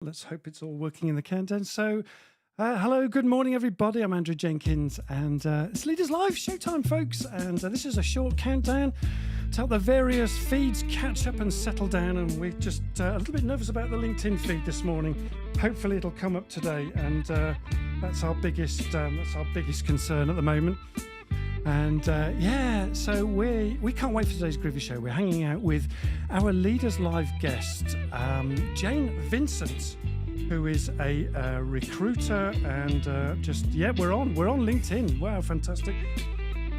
Let's hope it's all working in the countdown. So, hello, good morning, everybody. I'm Andrew Jenkins, and it's Leaders Live showtime, folks. And this is a short countdown to help the various feeds catch up and settle down. And we're just a little bit nervous about the LinkedIn feed this morning. Hopefully, it'll come up today, and that's our biggest concern at the moment. And so we can't wait for today's groovy show. We're hanging out with our Leaders Live guest, Jane Vincent, who is a recruiter, and we're on LinkedIn. Wow, fantastic,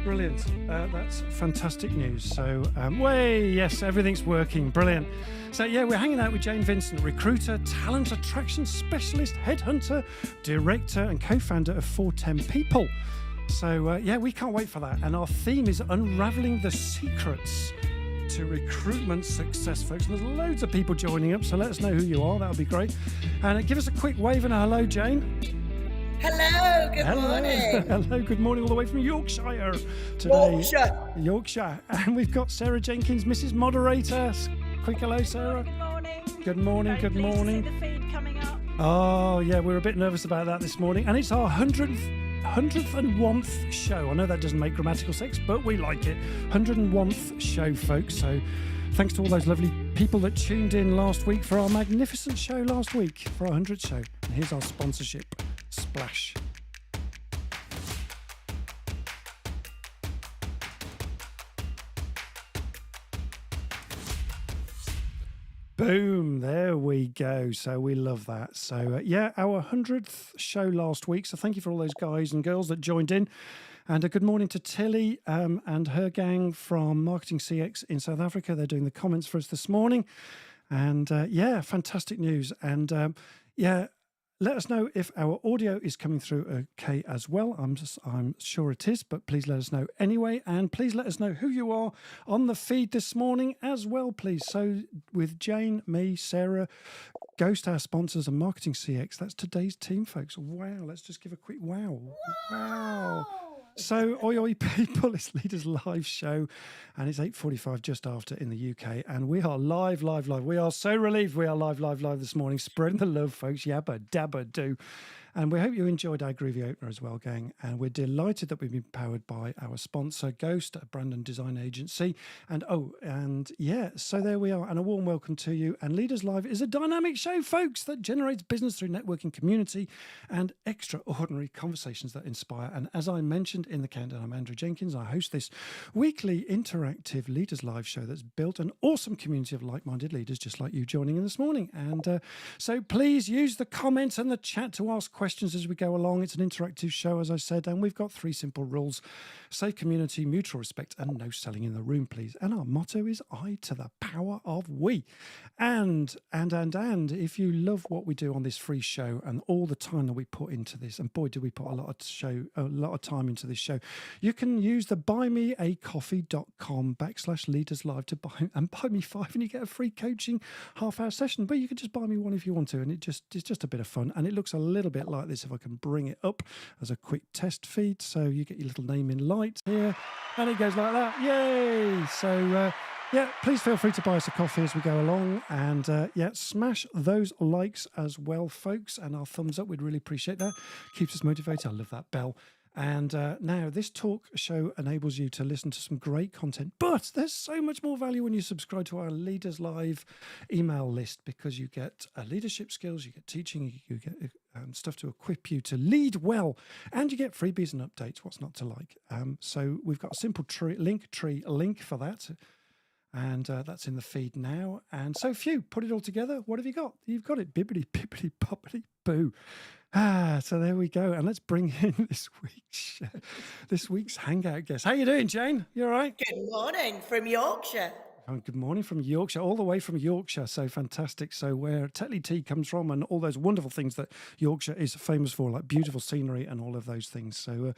brilliant! That's fantastic news. So yes, everything's working, brilliant. So we're hanging out with Jane Vincent, recruiter, talent attraction specialist, headhunter, director, and co-founder of Fortem People. So, we can't wait for that. And our theme is unravelling the secrets to recruitment success, folks. And there's loads of people joining up, so let us know who you are. That would be great. And give us a quick wave and a hello, Jane. Hello, good morning. Hello, good morning, all the way from Yorkshire today. Yorkshire. And we've got Sarah Jenkins, Mrs. Moderator. Quick hello, Sarah. Good morning. Good morning, Very good pleased morning. To see the feed coming up. Oh, yeah, we're a bit nervous about that this morning. And it's our 101th show. I know that doesn't make grammatical sense, but we like it. 101th show, folks. So thanks to all those lovely people that tuned in last week for our magnificent show last week, for our 100th show. And here's our sponsorship, Splash. Boom, there we go. So we love that. So our 100th show last week. So thank you for all those guys and girls that joined in. And a good morning to Tilly and her gang from Marketing CX in South Africa. They're doing the comments for us this morning. And fantastic news. And let us know if our audio is coming through okay as well. I'm sure it is, but please let us know anyway. And please let us know who you are on the feed this morning as well, please. So with Jane, me, Sarah, Ghost, our sponsors, and Marketing CX, that's today's team, folks. Wow, let's just give a quick wow. Wow. So, oi people, it's Leaders Live show, and it's 8:45 just after in the UK, and we are live. We are so relieved we are live this morning, spreading the love, folks, yabba dabba do. And we hope you enjoyed our groovy opener as well, gang. And we're delighted that we've been powered by our sponsor, Ghost, a brand and design agency. So there we are. And a warm welcome to you. And Leaders Live is a dynamic show, folks, that generates business through networking, community, and extraordinary conversations that inspire. And as I mentioned in the countdown, I'm Andrew Jenkins. I host this weekly interactive Leaders Live show that's built an awesome community of like-minded leaders just like you joining in this morning. And so please use the comments and the chat to ask questions as we go along. It's an interactive show, as I said, and we've got 3 simple rules: safe community, mutual respect, and no selling in the room, please. And our motto is I to the power of we. And if you love what we do on this free show and all the time that we put into this, and boy, do we put a lot of time into this show, you can use the buymeacoffee.com/leaderslive to buy me 5 and you get a free coaching half-hour session. But you could just buy me 1 if you want to, and it's just a bit of fun. And it looks a little bit like this, if I can bring it up as a quick test feed. So you get your little name in light here, and it goes like that. Yay! So please feel free to buy us a coffee as we go along, and smash those likes as well, folks, and our thumbs up. We'd really appreciate that. Keeps us motivated. I love that bell. And now this talk show enables you to listen to some great content, but there's so much more value when you subscribe to our Leaders Live email list, because you get leadership skills, you get teaching, you get stuff to equip you to lead well, and you get freebies and updates. What's not to like? So we've got a simple link for that. And that's in the feed now. And so Phew, put it all together. What have you got? You've got it. Bibbity, bibbity, boppity, boo. So there we go. And let's bring in this week's hangout guest. How you doing, Jane? You all right? Good morning from Yorkshire. Good morning from Yorkshire, all the way from Yorkshire. So fantastic. So where Tetley tea comes from and all those wonderful things that Yorkshire is famous for, like beautiful scenery and all of those things. So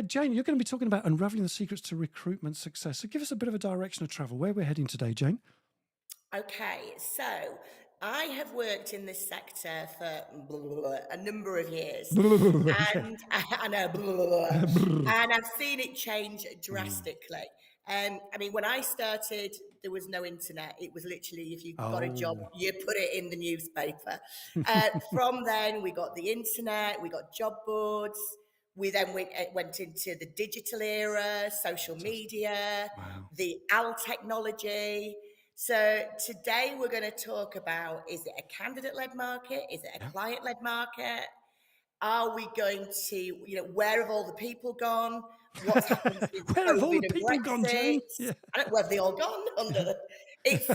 Jane, you're going to be talking about unravelling the secrets to recruitment success. So give us a bit of a direction of travel, where we're heading today, Jane. Okay, so I have worked in this sector for a number of years, and I know, and I've seen it change drastically. When I started there was no internet. It was literally, if you got a job, Oh, you put it in the newspaper. From then, we got the internet, we got job boards. We then went into the digital era, social fantastic. media, Wow. the AL technology. So today we're going to talk about, is it a candidate-led market? Is it a Yeah. client-led market? Are we going to, where have all the people gone? What's happened since Where have all COVID the and people gone, Brexit? Jane? Yeah. I don't know where have they all gone under. It's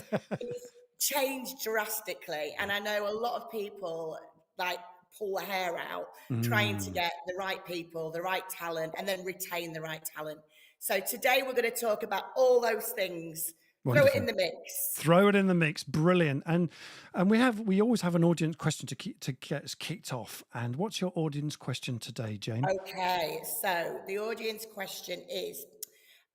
changed drastically. Yeah. And I know a lot of people like pull their hair out trying to Mm, get the right people, the right talent, and then retain the right talent. So today we're going to talk about all those things. Throw it in wonderful. the mix. Throw it in the mix. Brilliant. And we always have an audience question to get us kicked off. And what's your audience question today, Jane? Okay, so the audience question is,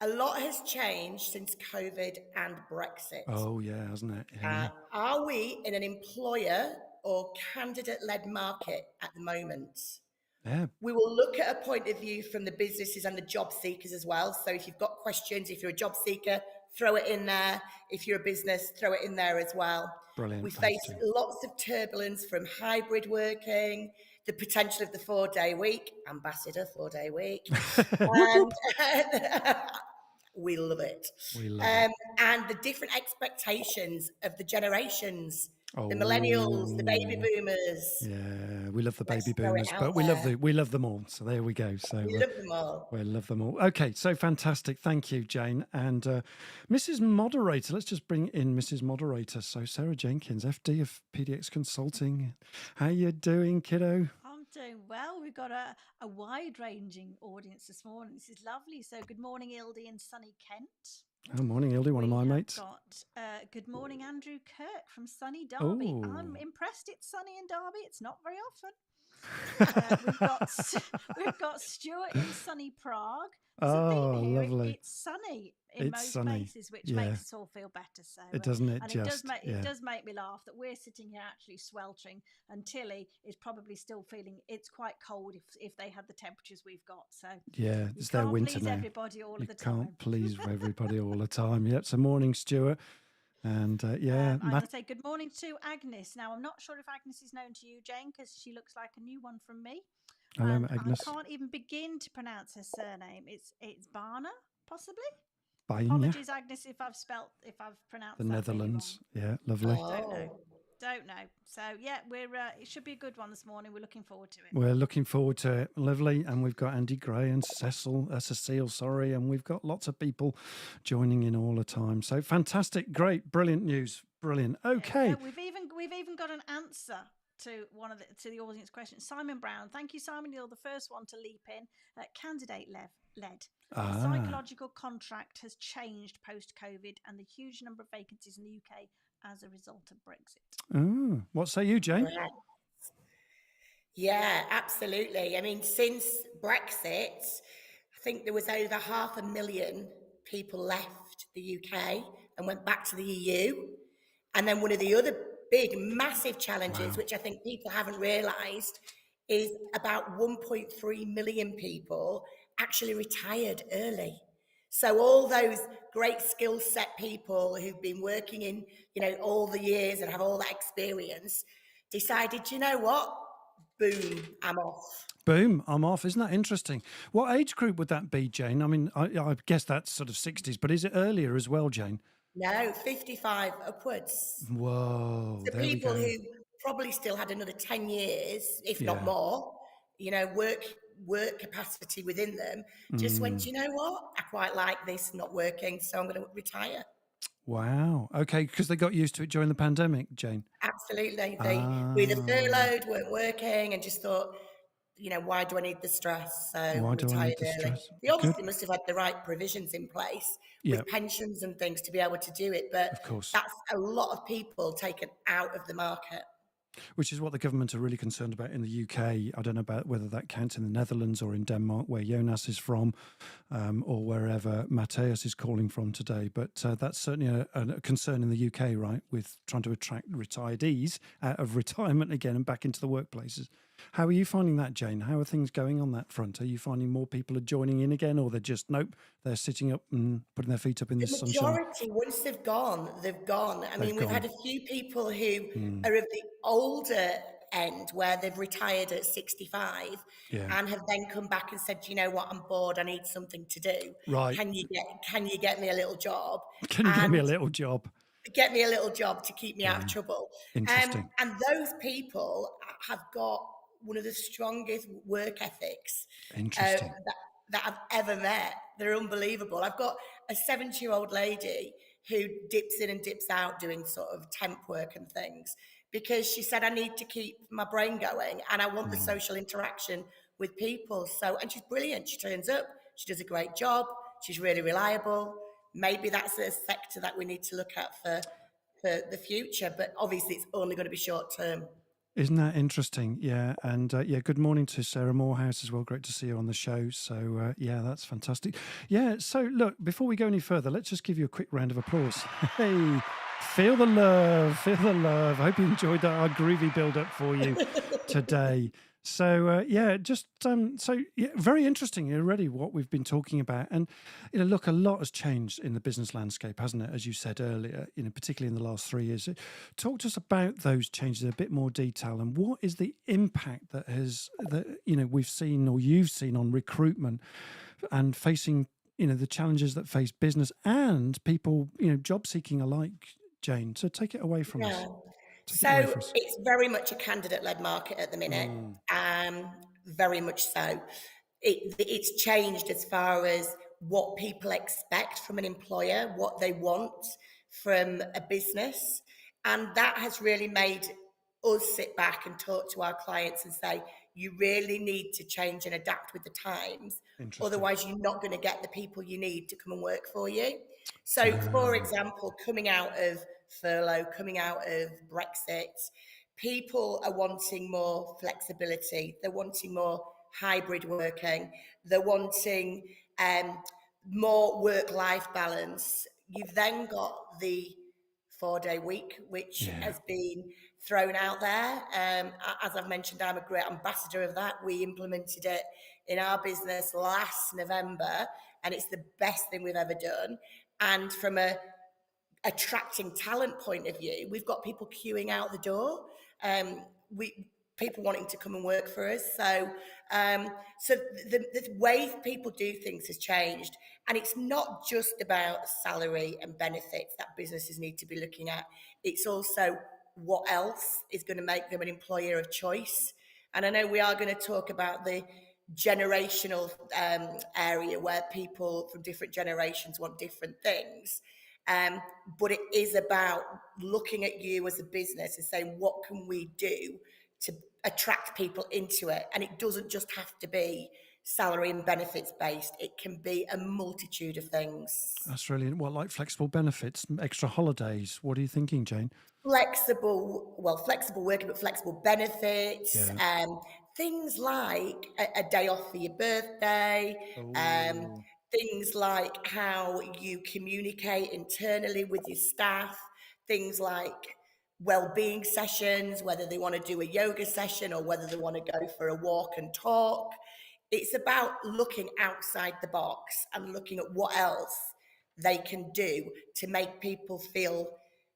a lot has changed since COVID and Brexit. Oh yeah, hasn't it? Yeah. Are we in an employer or candidate-led market at the moment? Yeah. We will look at a point of view from the businesses and the job seekers as well. So if you've got questions, if you're a job seeker, throw it in there. If you're a business, throw it in there as well. We Brilliant. Thanks, face Jane. lots of turbulence from hybrid working, the potential of the 4-day week, ambassador 4-day week, Whoop, and whoop. we love it. We love it. And the different expectations of the generations, the millennials, the baby Oh, boomers. yeah. We love the baby Let's throw it boomers, out but there. we love them all. So there we go. So We love them all. we love them all. Okay, so fantastic. Thank you, Jane. And Mrs. Moderator, let's just bring in Mrs. Moderator. So Sarah Jenkins, FD of PDX Consulting. How you doing, kiddo? I'm doing well. We've got a wide-ranging audience this morning. This is lovely. So good morning, Ildy in sunny Kent. Oh, morning, Ildy, one of We my have mates. got good morning, Andrew Kirk from sunny Derby. Oh. I'm impressed it's sunny in Derby. It's not very often. We've got Stuart in sunny Prague. There's a Oh, theme here. lovely. It's sunny in It's most sunny. places, which Yeah. makes us all feel better. So It doesn't it and just? it does make me laugh that we're sitting here actually sweltering, and Tilly is probably still feeling it's quite cold if they had the temperatures we've got. So Yeah, it's their winter please now. everybody all You of the time. can't please everybody all the time. Yep. So morning, Stuart. And yeah, I'm going to say good morning to Agnes. Now, I'm not sure if Agnes is known to you, Jane, because she looks like a new one from me. hello, Agnes. I can't even begin to pronounce her surname. It's Barna, possibly. Bye, yeah. Apologies, Agnes, if I've pronounced The that Netherlands. Really wrong. Yeah, lovely. Don't know. So yeah, it should be a good one this morning. We're looking forward to it. We're looking forward to it. Lovely. And we've got Andy Gray and Cecile, sorry. And we've got lots of people joining in all the time. So fantastic, great, brilliant news. Brilliant. Okay. Yeah, we've even got an answer to to the audience question. Simon Brown, thank you, Simon. You're the first one to leap in. Candidate led. The psychological contract has changed post COVID, and the huge number of vacancies in the UK as a result of Brexit. Oh, what say you, Jane? Right. Yeah, absolutely. I mean, since Brexit, I think there was over 500,000 people left the UK and went back to the EU. And then one of the other big, massive challenges, which I think people haven't realised, is about 1.3 million people actually retired early. So all those great skill set people who've been working in, all the years and have all that experience decided, you know what? Boom, I'm off. Boom, I'm off. Isn't that interesting? What age group would that be, Jane? I mean, I guess that's sort of 60s, but is it earlier as well, Jane? No, 55 upwards. Whoa, So there we people go. who probably still had another 10 years, if not Yeah. more, work capacity within them, just went, you know what? I quite like this not working, so I'm going to retire. Wow. Okay, because they got used to it during the pandemic, Jane. Absolutely. They were either furloughed, weren't working, and just thought, why do I need the stress? So Why do I retired need the early. stress? They Good. obviously must have had the right provisions in place with pensions and things to be able to do it, but Of course. that's a lot of people taken out of the market. Which is what the government are really concerned about in the UK. I don't know about whether that counts in the Netherlands or in Denmark, where Jonas is from, or wherever Matthias is calling from today. But that's certainly a concern in the UK, right, with trying to attract retirees out of retirement again and back into the workplaces. How are you finding that, Jane? How are things going on that front? Are you finding more people are joining in again, or they're just, nope, they're sitting up and putting their feet up in The the sunshine? majority, once they've gone, they've gone. I They've mean, we've had gone. a few people who Mm, are of the older end where they've retired at 65 yeah. and have then come back and said, you know what, I'm bored, I need something to do. Right. Can you get me a little job? Can you get me a And little job? get me a little job to keep me out Yeah. of trouble. Interesting. And those people have got one of the strongest work ethics Interesting. that I've ever met. They're unbelievable. I've got a 70-year-old lady who dips in and dips out doing sort of temp work and things because she said, I need to keep my brain going and I want the Mm. social interaction with people. So, and she's brilliant. She turns up, she does a great job, she's really reliable. Maybe that's a sector that we need to look at for the future, but obviously it's only going to be short term. Isn't that interesting? Yeah. And yeah, good morning to Sarah Morehouse as well. Great to see you on the show. So yeah, that's fantastic. Yeah. So look, before we go any further, let's just give you a quick round of applause. Hey, feel the love, feel the love. I hope you enjoyed that, our groovy build up for you today. So yeah, just so yeah, very interesting already what we've been talking about, and look, a lot has changed in the business landscape, hasn't it? As you said earlier, particularly in the last 3 years. Talk to us about those changes in a bit more detail, and what is the impact that we've seen or you've seen on recruitment and facing the challenges that face business and people job seeking alike. Jane, so take it away from us. Yeah. Take it away So from us. it's very much a candidate-led market at the minute. Mm, Very much so. It's changed as far as what people expect from an employer, what they want from a business. And that has really made us sit back and talk to our clients and say, you really need to change and adapt with the times. interesting. Otherwise, you're not going to get the people you need to come and work for you. So, for Ah, example, coming out of furlough, coming out of Brexit, people are wanting more flexibility. They're wanting more hybrid working. They're wanting more work-life balance. You've then got the 4-day week, which yeah. has been thrown out there. As I've mentioned, I'm a great ambassador of that. We implemented it in our business last November, and it's the best thing we've ever done. And from a attracting talent point of view, we've got people queuing out the door. People wanting to come and work for us. So, the way people do things has changed, and it's not just about salary and benefits that businesses need to be looking at. It's also what else is going to make them an employer of choice. And I know we are going to talk about the generational area where people from different generations want different things. But it is about looking at you as a business and saying, what can we do to attract people into it? And it doesn't just have to be salary and benefits based. It can be a multitude of things. That's really what, like flexible benefits, extra holidays. What are you thinking, Jane? Flexible working, but flexible benefits, Yeah. things like a day off for your birthday, Oh, things like how you communicate internally with your staff, things like well-being sessions, whether they want to do a yoga session or whether they want to go for a walk and talk. It's about looking outside the box and looking at what else they can do to make people feel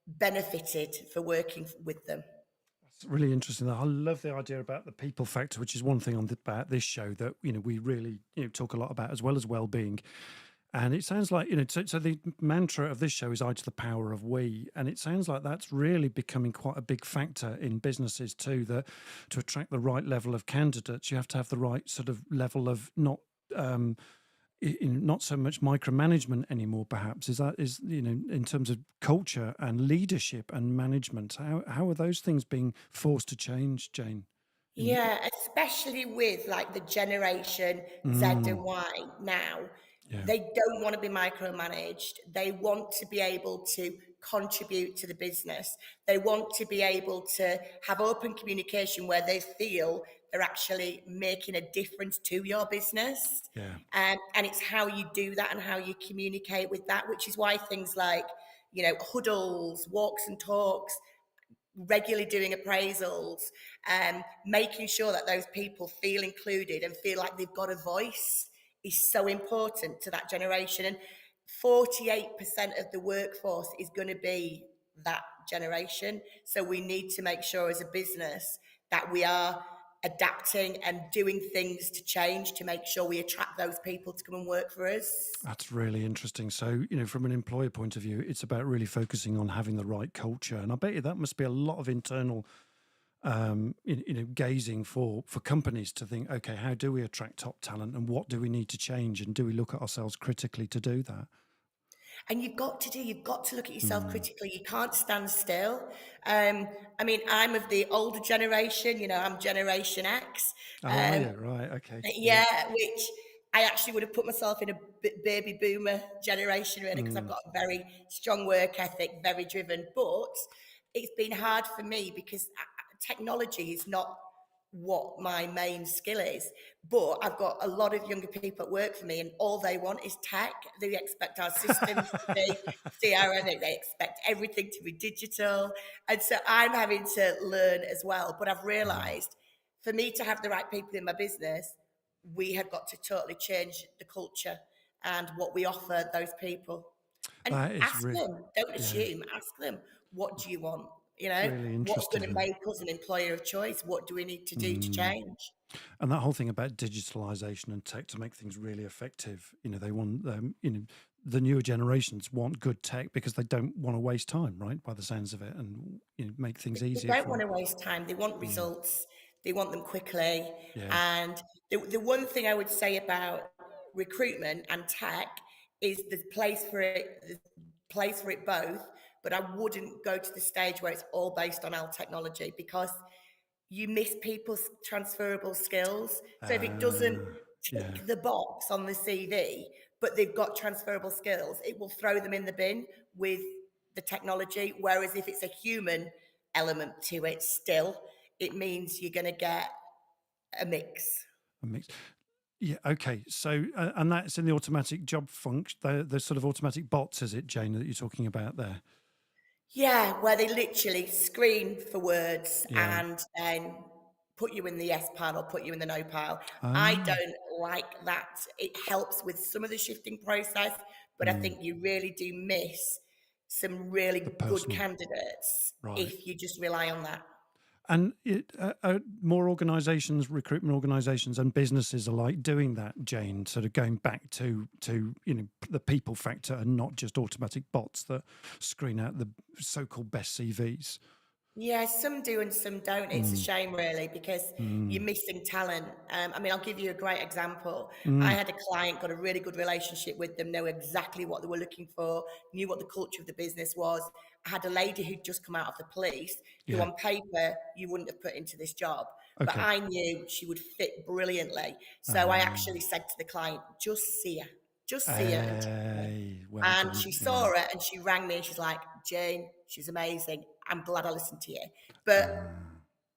benefited for working with them. it's really interesting. I love the idea about the people factor, which is one thing about this show that we really talk a lot about, as well as well-being. And it sounds like, so the mantra of this show is I to the power of we. And it sounds like that's really becoming quite a big factor in businesses too, that to attract the right level of candidates, you have to have the right sort of level of not so much micromanagement anymore, perhaps. Is in terms of culture and leadership and management, how are those things being forced to change, Jane? Yeah, especially with like the generation Z and Y now. Yeah. They don't want to be micromanaged. They want to be able to contribute to the business. They want to be able to have open communication where they feel they're actually making a difference to your business. Yeah. And it's how you do that and how you communicate with that, which is why things like, huddles, walks and talks, regularly doing appraisals, making sure that those people feel included and feel like they've got a voice is so important to that generation. And 48% of the workforce is going to be that generation. So we need to make sure as a business that we are adapting and doing things to change to make sure we attract those people to come and work for us. That's really interesting. So, from an employer point of view, it's about really focusing on having the right culture. And I bet you that must be a lot of internal, gazing for companies to think, okay, how do we attract top talent and what do we need to change? And do we look at ourselves critically to do that? And you've got to look at yourself critically. You can't stand still. I'm of the older generation, I'm Generation X. Oh, are you? Right. Okay. Yeah, which I actually would have put myself in a baby boomer generation really, because I've got a very strong work ethic, very driven. But it's been hard for me because technology is not what my main skill is. But I've got a lot of younger people at work for me, and all they want is tech. They expect our systems to be CRM. They expect everything to be digital. And so I'm having to learn as well. But I've realised for me to have the right people in my business, we have got to totally change the culture and what we offer those people. And That is ask them, don't assume, ask them, what do you want? really What's going interesting. to make us an employer of choice? What do we need to do to change? And that whole thing about digitalization and tech to make things really effective, they want, the newer generations want good tech because they don't want to waste time, right? By the sounds of it, and make things They easier don't for want them. to waste time. They want results. They want them quickly. Yeah. And the one thing I would say about recruitment and tech is there's place for it both, but I wouldn't go to the stage where it's all based on our technology, because you miss people's transferable skills. So if it doesn't Yeah. tick the box on the CV, but they've got transferable skills, it will throw them in the bin with the technology. Whereas if it's a human element to it still, it means you're going to get a mix. A mix. Yeah. Okay. So, and that's in the automatic job function, the sort of automatic bots, is it, Jane, that you're talking about there? Yeah, where they literally screen for words Yeah. and then put you in the yes pile or put you in the no pile. I Ah, don't like that. It helps with some of the shifting process, but I think you really do miss some really the good personal. candidates Right. if you just rely on that. And more organisations, recruitment organisations, and businesses are like doing that, Jane. Sort of going back to the people factor and not just automatic bots that screen out the so-called best CVs. Yeah, some do and some don't. It's a shame, really, because you're missing talent. I'll give you a great example. I had a client, got a really good relationship with them, know exactly what they were looking for, knew what the culture of the business was. I had a lady who'd just come out of the police, who Yeah. on paper you wouldn't have put into this job, but Okay. I knew she would fit brilliantly. So I actually said to the client, just see her. Just see her and take her. Well And done. she Yeah. saw her and she rang me and she's like, Jane, she's amazing. I'm glad I listened to you. But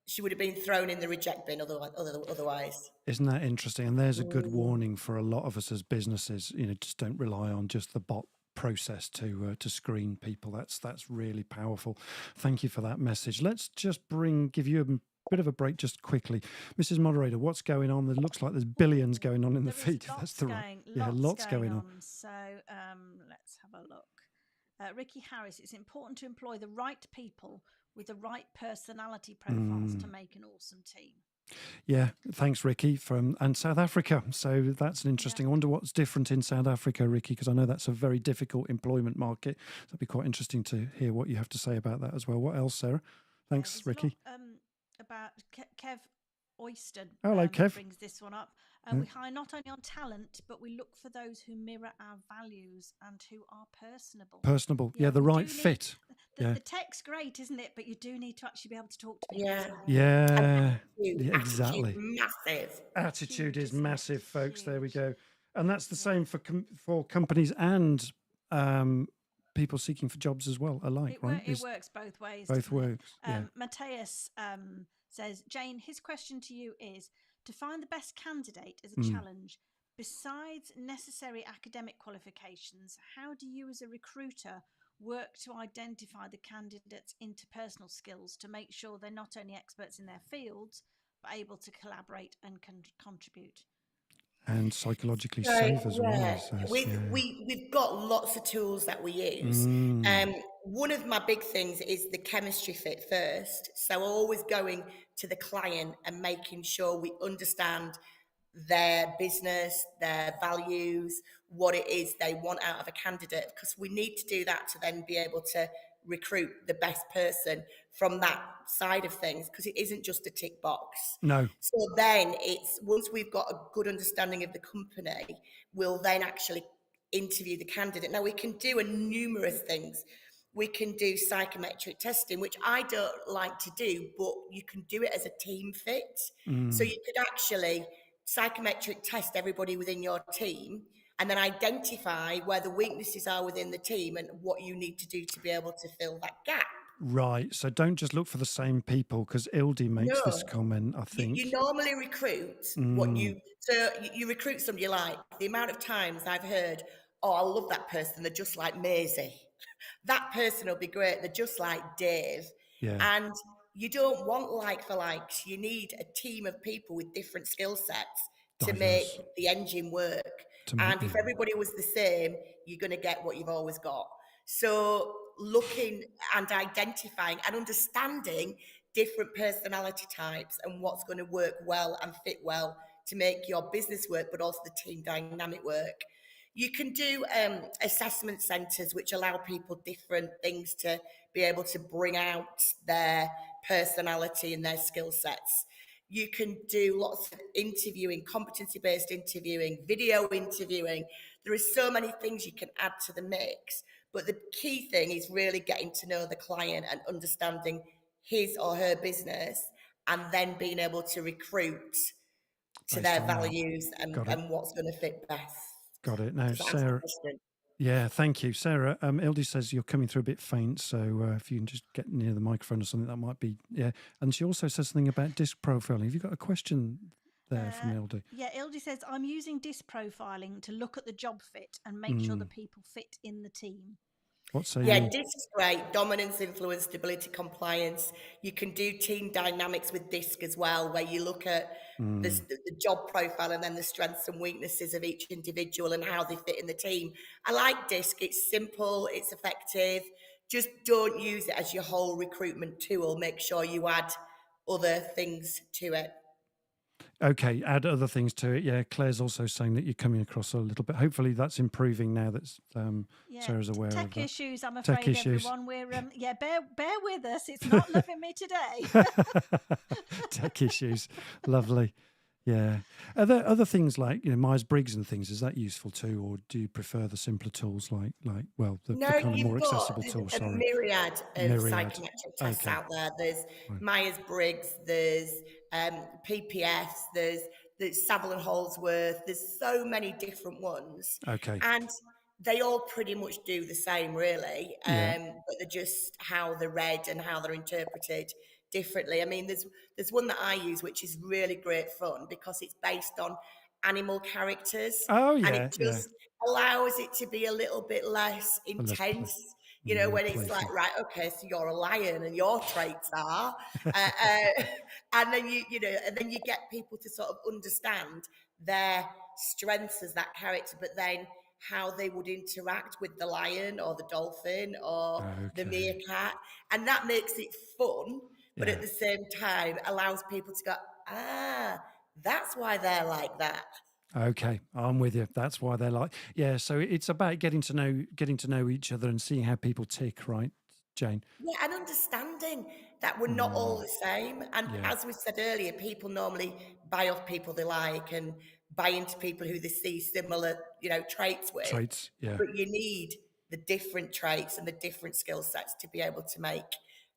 she would have been thrown in the reject bin otherwise. Isn't that interesting? And there's a good warning for a lot of us as businesses. Just don't rely on just the bot process to screen people. That's really powerful. Thank you for that message. Let's just give you a bit of a break just quickly. Mrs. Moderator, what's going on? There looks like there's billions going on in the feed. Lots going on. So let's have a look. Ricky Harris, it's important to employ the right people with the right personality profiles to make an awesome team. Yeah, thanks, Ricky, and South Africa. So that's an interesting. I wonder what's different in South Africa, Ricky, because I know that's a very difficult employment market. So it'd be quite interesting to hear what you have to say about that as well. What else, Sarah? Thanks, Ricky. About Kev Oyston. Hello, Kev. Brings this one up. We hire not only on talent, but we look for those who mirror our values and who are personable. Personable, yeah, the right fit. The tech's great, isn't it? But you do need to actually be able to talk to people. Yeah, exactly. Massive. Attitude is massive, folks. There we go. And that's the same for companies and people seeking for jobs as well alike, right? It works both ways. Both works. Yeah. Matthias says, Jane, his question to you is to find the best candidate is a challenge. Besides necessary academic qualifications, how do you as a recruiter work to identify the candidate's interpersonal skills to make sure they're not only experts in their fields, but able to collaborate and contribute? And psychologically So safe as well, yeah, he says. we've got lots of tools that we use. One of my big things is the chemistry fit first. So always going to the client and making sure we understand their business, their values, what it is they want out of a candidate, because we need to do that to then be able to recruit the best person from that side of things, because it isn't just a tick box. No. So then it's once we've got a good understanding of the company, we'll then actually interview the candidate. Now we can do a numerous things. We can do psychometric testing, which I don't like to do, but you can do it as a team fit. So you could actually psychometric test everybody within your team and then identify where the weaknesses are within the team and what you need to do to be able to fill that gap. Right. So don't just look for the same people, because Ildi makes this comment, I think. You normally recruit what you recruit somebody you like. The amount of times I've heard, oh, I love that person, they're just like Maisie. That person will be great, they're just like Dave. Yeah. And you don't want like for likes. You need a team of people with different skill sets to make the engine work. And if everybody was the same, you're going to get what you've always got. So looking and identifying and understanding different personality types and what's going to work well and fit well to make your business work, but also the team dynamic work. You can do assessment centres, which allow people different things to be able to bring out their personality and their skill sets. You can do lots of interviewing, competency-based interviewing, video interviewing. There are so many things you can add to the mix. But the key thing is really getting to know the client and understanding his or her business, and then being able to recruit to their values and what's going to fit best. Got it. Now, Sarah. Yeah, thank you, Sarah. Ildi says you're coming through a bit faint, so if you can just get near the microphone or something, that might be. Yeah, and she also says something about disc profiling. Have you got a question there from Ildi? Yeah, Ildi says I'm using disc profiling to look at the job fit and make sure the people fit in the team. Disc is great. Dominance, influence, stability, compliance. You can do team dynamics with disc as well, where you look at the job profile and then the strengths and weaknesses of each individual and how they fit in the team. I like disc. It's simple. It's effective. Just don't use it as your whole recruitment tool. Make sure you add other things to it. Okay, add other things to it. Yeah, Claire's also saying that you're coming across a little bit. Hopefully that's improving now that Sarah's aware of that. Tech issues, I'm afraid, everyone. We're, bear with us. It's not loving me today. Tech issues. Lovely. Yeah. Are there other things like, Myers-Briggs and things? Is that useful too? Or do you prefer the simpler tools the kind of more accessible tools? A myriad of psychometric tests out there. There's Myers-Briggs, there's PPS, there's Savile and Holdsworth. There's so many different ones. Okay. And they all pretty much do the same, really. But they're just how they're read and how they're interpreted differently. I mean, there's one that I use which is really great fun because it's based on animal characters. Oh yeah, and it just allows it to be a little bit less intense. When it's playful. like, right, okay, so you're a lion and your traits are, and then and then you get people to sort of understand their strengths as that character, but then how they would interact with the lion or the dolphin or the meerkat, and that makes it fun. But at the same time, allows people to go, that's why they're like that. Okay, I'm with you. That's why they're like, so it's about getting to know each other and seeing how people tick, right, Jane? Yeah, and understanding that we're not all the same. And as we said earlier, people normally buy off people they like and buy into people who they see similar, traits with. Traits, yeah. But you need the different traits and the different skill sets to be able to make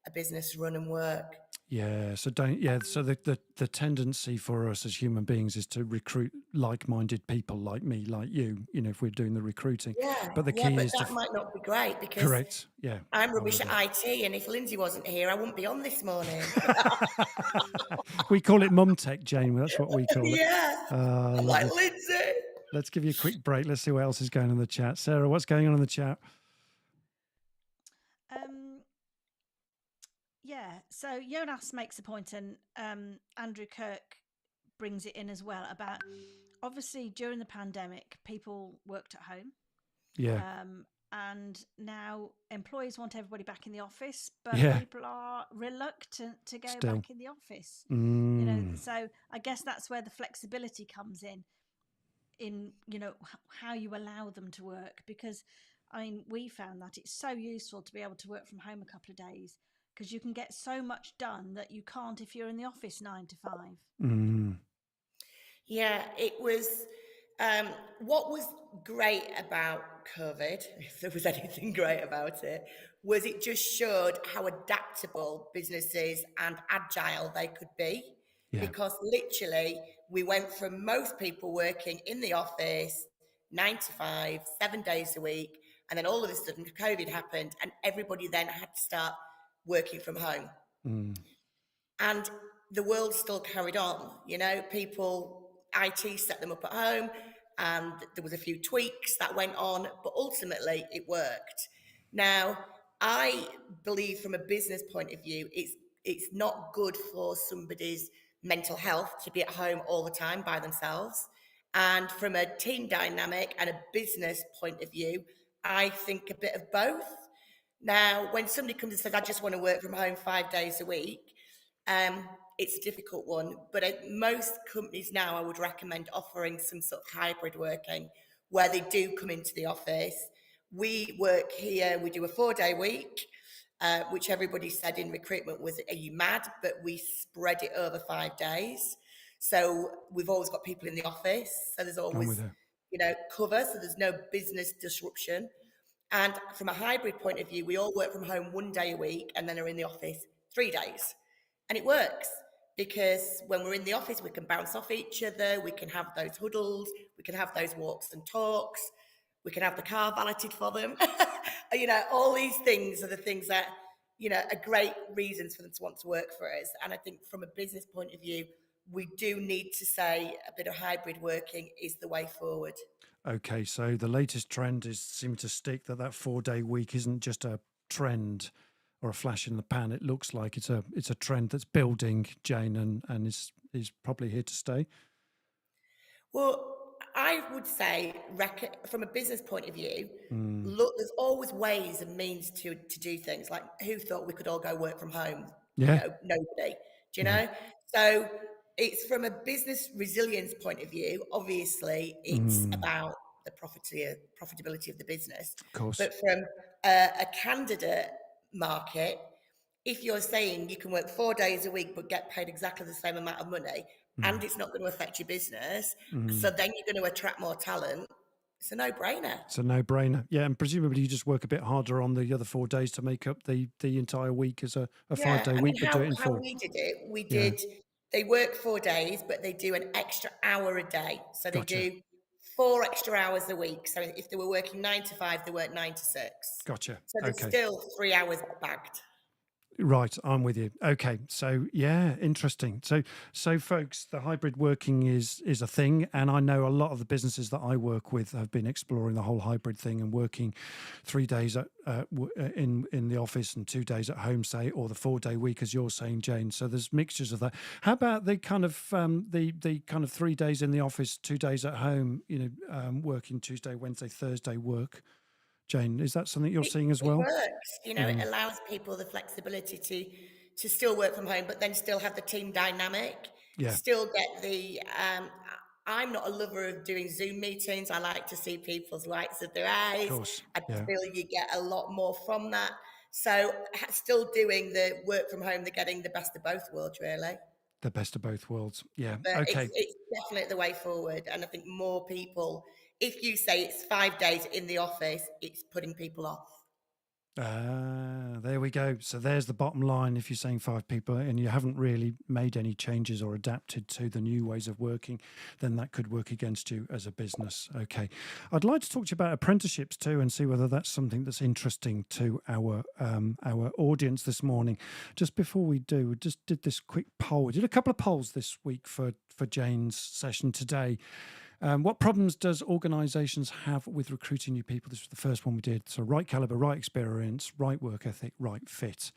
a business run and work. Yeah. So don't. Yeah. So the tendency for us as human beings is to recruit like-minded people like me, like you. If we're doing the recruiting, Yeah, but the yeah, key but is to that might not be great because correct. Yeah. I'm I'm rubbish with at you. IT, and if Lindsay wasn't here, I wouldn't be on this morning. We call it mum tech, Jane. That's what we call it. Yeah, I'm like Lovely. Lindsay. Let's give you a quick break. Let's see what else is going on in the chat. Sarah, what's going on in the chat? Yeah, so Jonas makes a point, and Andrew Kirk brings it in as well about obviously during the pandemic, people worked at home. Yeah. And now employers want everybody back in the office, but Yeah. people are reluctant to go Still. back in the office. Mm. So I guess that's where the flexibility comes in how you allow them to work, because we found that it's so useful to be able to work from home a couple of days, because you can get so much done that you can't if you're in the office 9 to 5. Mm. Yeah, it was. What was great about COVID, if there was anything great about it, was it just showed how adaptable businesses and agile they could be. Yeah. Because literally, we went from most people working in the office 9 to 5, 7 days a week, and then all of a sudden, COVID happened, and everybody then had to start working from home. Mm. And the world still carried on. People, IT set them up at home, and there was a few tweaks that went on, but ultimately it worked. Now, I believe from a business point of view, it's not good for somebody's mental health to be at home all the time by themselves. And from a team dynamic and a business point of view, I think a bit of both. Now, when somebody comes and says, I just want to work from home 5 days a week, it's a difficult one. But most companies now, I would recommend offering some sort of hybrid working where they do come into the office. We work here, we do a 4-day week, which everybody said in recruitment was, are you mad? But we spread it over 5 days. So we've always got people in the office. So there's I'm with always, you. cover. So there's no business disruption. And from a hybrid point of view, we all work from home 1 day a week and then are in the office 3 days. And it works because when we're in the office, we can bounce off each other. We can have those huddles. We can have those walks and talks. We can have the car valeted for them. All these things are the things that, are great reasons for them to want to work for us. And I think from a business point of view, we do need to say a bit of hybrid working is the way forward. Okay, so the latest trend is seeming to stick that 4-day week isn't just a trend or a flash in the pan. It looks like it's a trend that's building, Jane, and is probably here to stay. Well, I would say, from a business point of view, Mm. look, there's always ways and means to do things. Like, who thought we could all go work from home? Yeah. Nobody. Do you Yeah. know? So it's from a business resilience point of view. Obviously, it's about the profitability of the business. Of course. But from a candidate market, if you're saying you can work 4 days a week but get paid exactly the same amount of money, and it's not going to affect your business, so then you're going to attract more talent, it's a no-brainer. It's a no-brainer. Yeah, and presumably you just work a bit harder on the other 4 days to make up the entire week as a 5-day week, but do it in how 4. we did it, they work 4 days, but they do an extra hour a day. So they Gotcha. do 4 extra hours a week. So if they were working 9 to 5, they work 9 to 6. Gotcha. So there's Okay. still 3 hours bagged. Right, I'm with you. Okay, so yeah, interesting. So folks, the hybrid working is a thing, and I know a lot of the businesses that I work with have been exploring the whole hybrid thing and working 3 days in the office and 2 days at home, say, or the 4-day week, as you're saying, Jane. So there's mixtures of that. How about the kind of the kind of 3 days in the office, 2 days at home? Working Tuesday, Wednesday, Thursday work. Jane, is that something you're seeing as well? It works. It allows people the flexibility to still work from home, but then still have the team dynamic. Yeah. Still get the. I'm not a lover of doing Zoom meetings. I like to see people's whites of their eyes. Of course. I Yeah. feel you get a lot more from that. So still doing the work from home, they're getting the best of both worlds, really. The best of both worlds. Yeah. But Okay. it's definitely the way forward. And I think more people, if you say it's 5 days in the office, it's putting people off. There we go. So there's the bottom line. If you're saying 5 people and you haven't really made any changes or adapted to the new ways of working, then that could work against you as a business. Okay. I'd like to talk to you about apprenticeships too and see whether that's something that's interesting to our audience this morning. Just before we do, we just did this quick poll. We did a couple of polls this week for Jane's session today. What problems does organisations have with recruiting new people? This was the first one we did. So right calibre, right experience, right work ethic, right fit.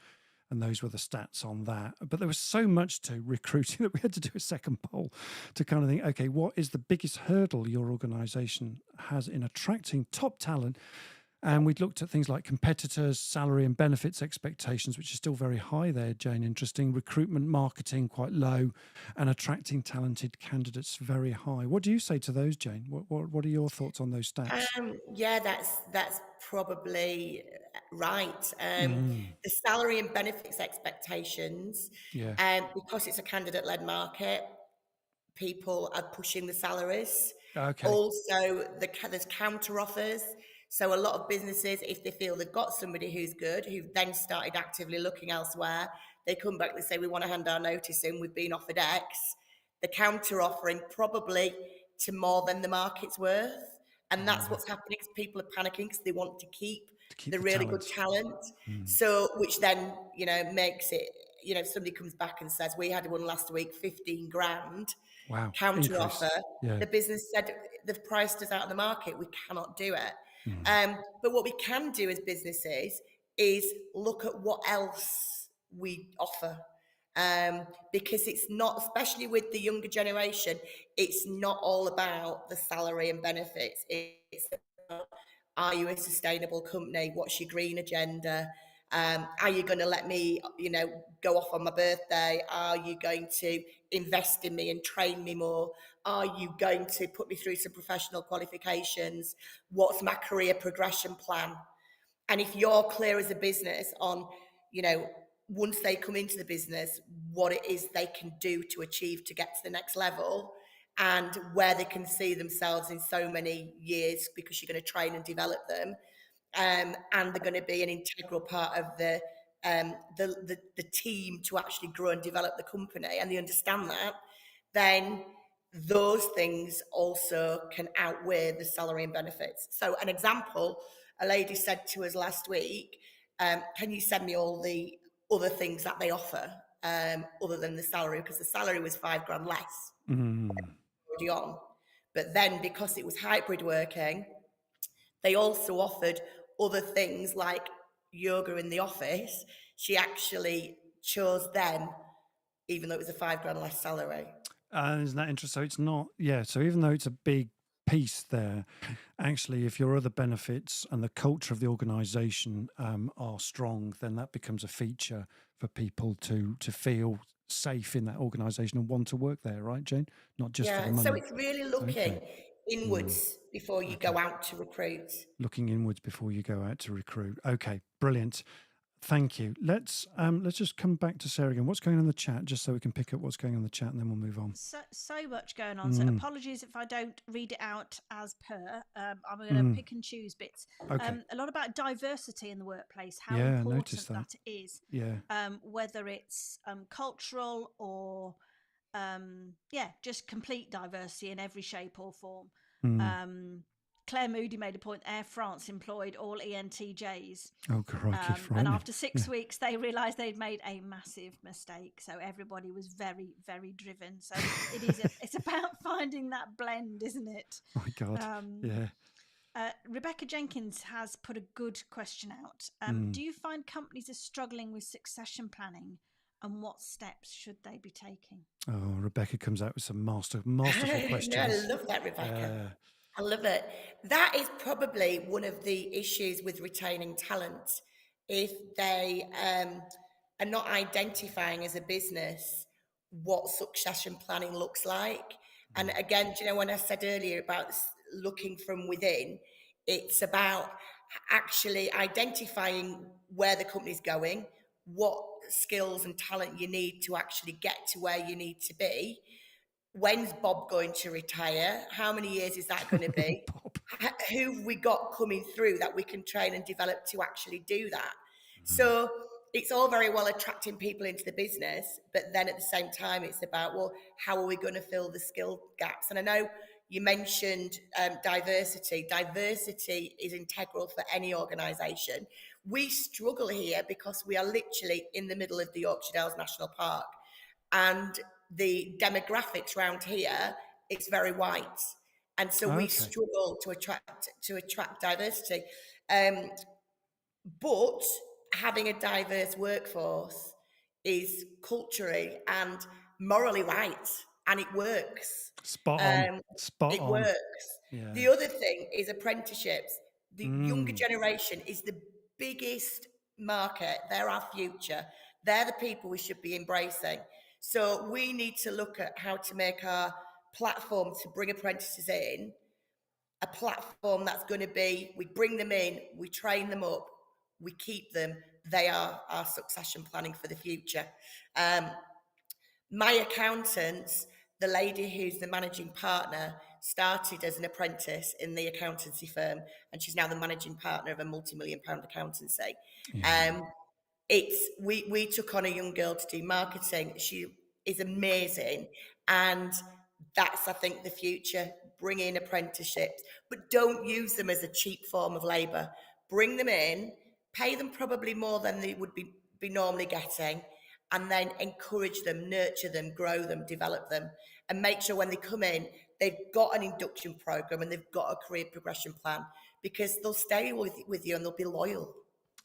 And those were the stats on that. But there was so much to recruiting that we had to do a second poll to kind of think, okay, what is the biggest hurdle your organisation has in attracting top talent? And we'd looked at things like competitors, salary and benefits expectations, which is still very high there, Jane. Interesting. Recruitment, marketing, quite low, and attracting talented candidates, very high. What do you say to those, Jane? What are your thoughts on those stats? Yeah, that's probably right. The salary and benefits expectations, Yeah. because it's a candidate-led market, people are pushing the salaries. Okay. Also, there's counter offers. So a lot of businesses, if they feel they've got somebody who's good, who've then started actively looking elsewhere, they come back, they say, we want to hand our notice in, we've been offered X. The counter offering probably to more than the market's worth. And that's what's happening, because people are panicking because they want to keep the really good talent. So, which then, makes it, if somebody comes back and says, we had one last week, 15 grand, Wow. counter Increase. offer, Yeah. the business said, they've priced us out of the market, we cannot do it. But what we can do as businesses is look at what else we offer. Because it's not, especially with the younger generation, it's not all about the salary and benefits. It's about, are you a sustainable company? What's your green agenda? Are you going to let me, go off on my birthday? Are you going to invest in me and train me more? Are you going to put me through some professional qualifications? What's my career progression plan? And if you're clear as a business on, once they come into the business, what it is they can do to achieve to get to the next level, and where they can see themselves in so many years, because you're going to train and develop them, and they're going to be an integral part of the team to actually grow and develop the company, and they understand that, then those things also can outweigh the salary and benefits. So an example, a lady said to us last week, can you send me all the other things that they offer, other than the salary? Because the salary was 5 grand less already on. But then, because it was hybrid working, they also offered other things like yoga in the office. She actually chose them, even though it was a 5 grand less salary. Isn't that interesting? So it's not, yeah. So even though it's a big piece there, actually, if your other benefits and the culture of the organisation are strong, then that becomes a feature for people to feel safe in that organisation and want to work there, right, Jane? Not just for the money. So it's really looking inwards before you go out to recruit. Looking inwards before you go out to recruit. Okay, brilliant. Thank you. Let's just come back to Sarah again. What's going on in the chat, just so we can pick up what's going on in the chat, and then we'll move on. So much going on. So apologies if I don't read it out as per. I'm going to pick and choose bits. Okay. A lot about diversity in the workplace. How Yeah, I important noticed that. is. Yeah. Whether it's cultural or just complete diversity in every shape or form. Claire Moody made a point. Air France employed all ENTJs. Oh, crikey! And after 6 weeks, they realised they'd made a massive mistake. So everybody was very, very driven. So it's about finding that blend, isn't it? Oh my God! Yeah. Rebecca Jenkins has put a good question out. Do you find companies are struggling with succession planning, and what steps should they be taking? Oh, Rebecca comes out with some masterful questions. No, I love that, Rebecca. I love it. That is probably one of the issues with retaining talent. If they are not identifying as a business what succession planning looks like. And again, when I said earlier about looking from within, it's about actually identifying where the company's going, what skills and talent you need to actually get to where you need to be. When's Bob going to retire? How many years is that going to be? Bob. who have we got coming through that we can train and develop to actually do that? So it's all very well attracting people into the business, but then at the same time, it's about, well, how are we going to fill the skill gaps? And I know you mentioned diversity. Diversity is integral for any organisation. We struggle here because we are literally in the middle of the Yorkshire Dales National Park, and the demographics around here, it's very white, and so we struggle to attract diversity. But having a diverse workforce is culturally and morally right, and it works. Spot on. Spot It on. works. Yeah. The other thing is apprenticeships. The younger generation is the biggest market. They're our future. They're the people we should be embracing. So we need to look at how to make our platform to bring apprentices in a platform that's going to be, we bring them in, we train them up, we keep them. They are our succession planning for the future. My accountants, the lady who's the managing partner, started as an apprentice in the accountancy firm, and she's now the managing partner of a multi-million-pound accountancy. Yeah. We took on a young girl to do marketing. She is amazing, and that's, I think, the future. Bring in apprenticeships, but don't use them as a cheap form of labour. Bring them in, pay them probably more than they would be normally getting, and then encourage them, nurture them, grow them, develop them, and make sure when they come in, they've got an induction program and they've got a career progression plan, because they'll stay with you and they'll be loyal.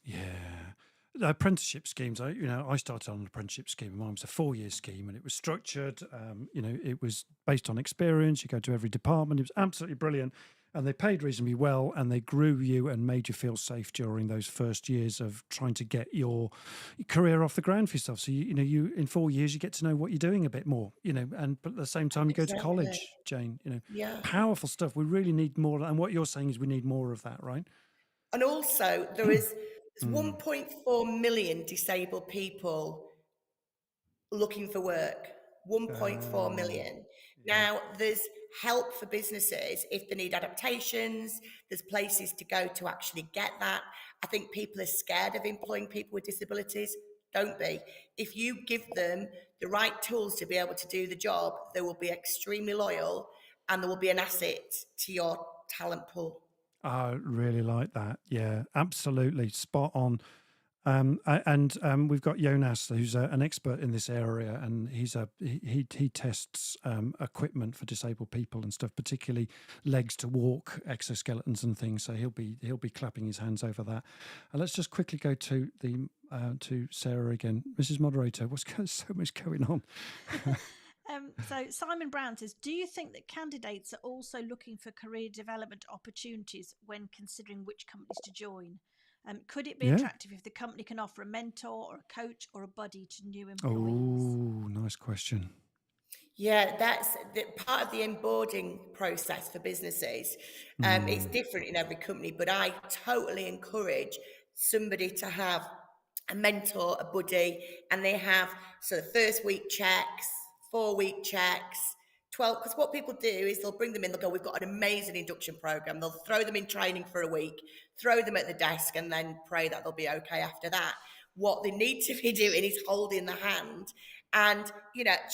Yeah. The apprenticeship schemes, I started on an apprenticeship scheme. Mine was a 4-year scheme, and it was structured. It was based on experience. You go to every department. It was absolutely brilliant, and they paid reasonably well, and they grew you and made you feel safe during those first years of trying to get your career off the ground for yourself. So you in 4 years you get to know what you're doing a bit more. But at the same time you go to college, Jane. Yeah. Powerful stuff. We really need more, and what you're saying is we need more of that, right? And also, there's 1.4 million disabled people looking for work. 1.4 million. Yeah. Now, there's help for businesses if they need adaptations. There's places to go to actually get that. I think people are scared of employing people with disabilities. Don't be. If you give them the right tools to be able to do the job, they will be extremely loyal, and there will be an asset to your talent pool. I really like that. Yeah, absolutely. Spot on. We've got Jonas, who's an expert in this area, and he tests equipment for disabled people and stuff, particularly legs to walk, exoskeletons and things. So he'll be clapping his hands over that. Let's just quickly go to Sarah again, Mrs. Moderator. So much going on? So Simon Brown says, do you think that candidates are also looking for career development opportunities when considering which companies to join? Could it be attractive if the company can offer a mentor or a coach or a buddy to new employees? Oh, nice question. Yeah, that's part of the onboarding process for businesses. It's different in every company, but I totally encourage somebody to have a mentor, a buddy, and they have sort of first week checks, 4-week checks, 12, because what people do is they'll bring them in, they'll go, we've got an amazing induction program. They'll throw them in training for a week, throw them at the desk, and then pray that they'll be okay after that. What they need to be doing is holding the hand and,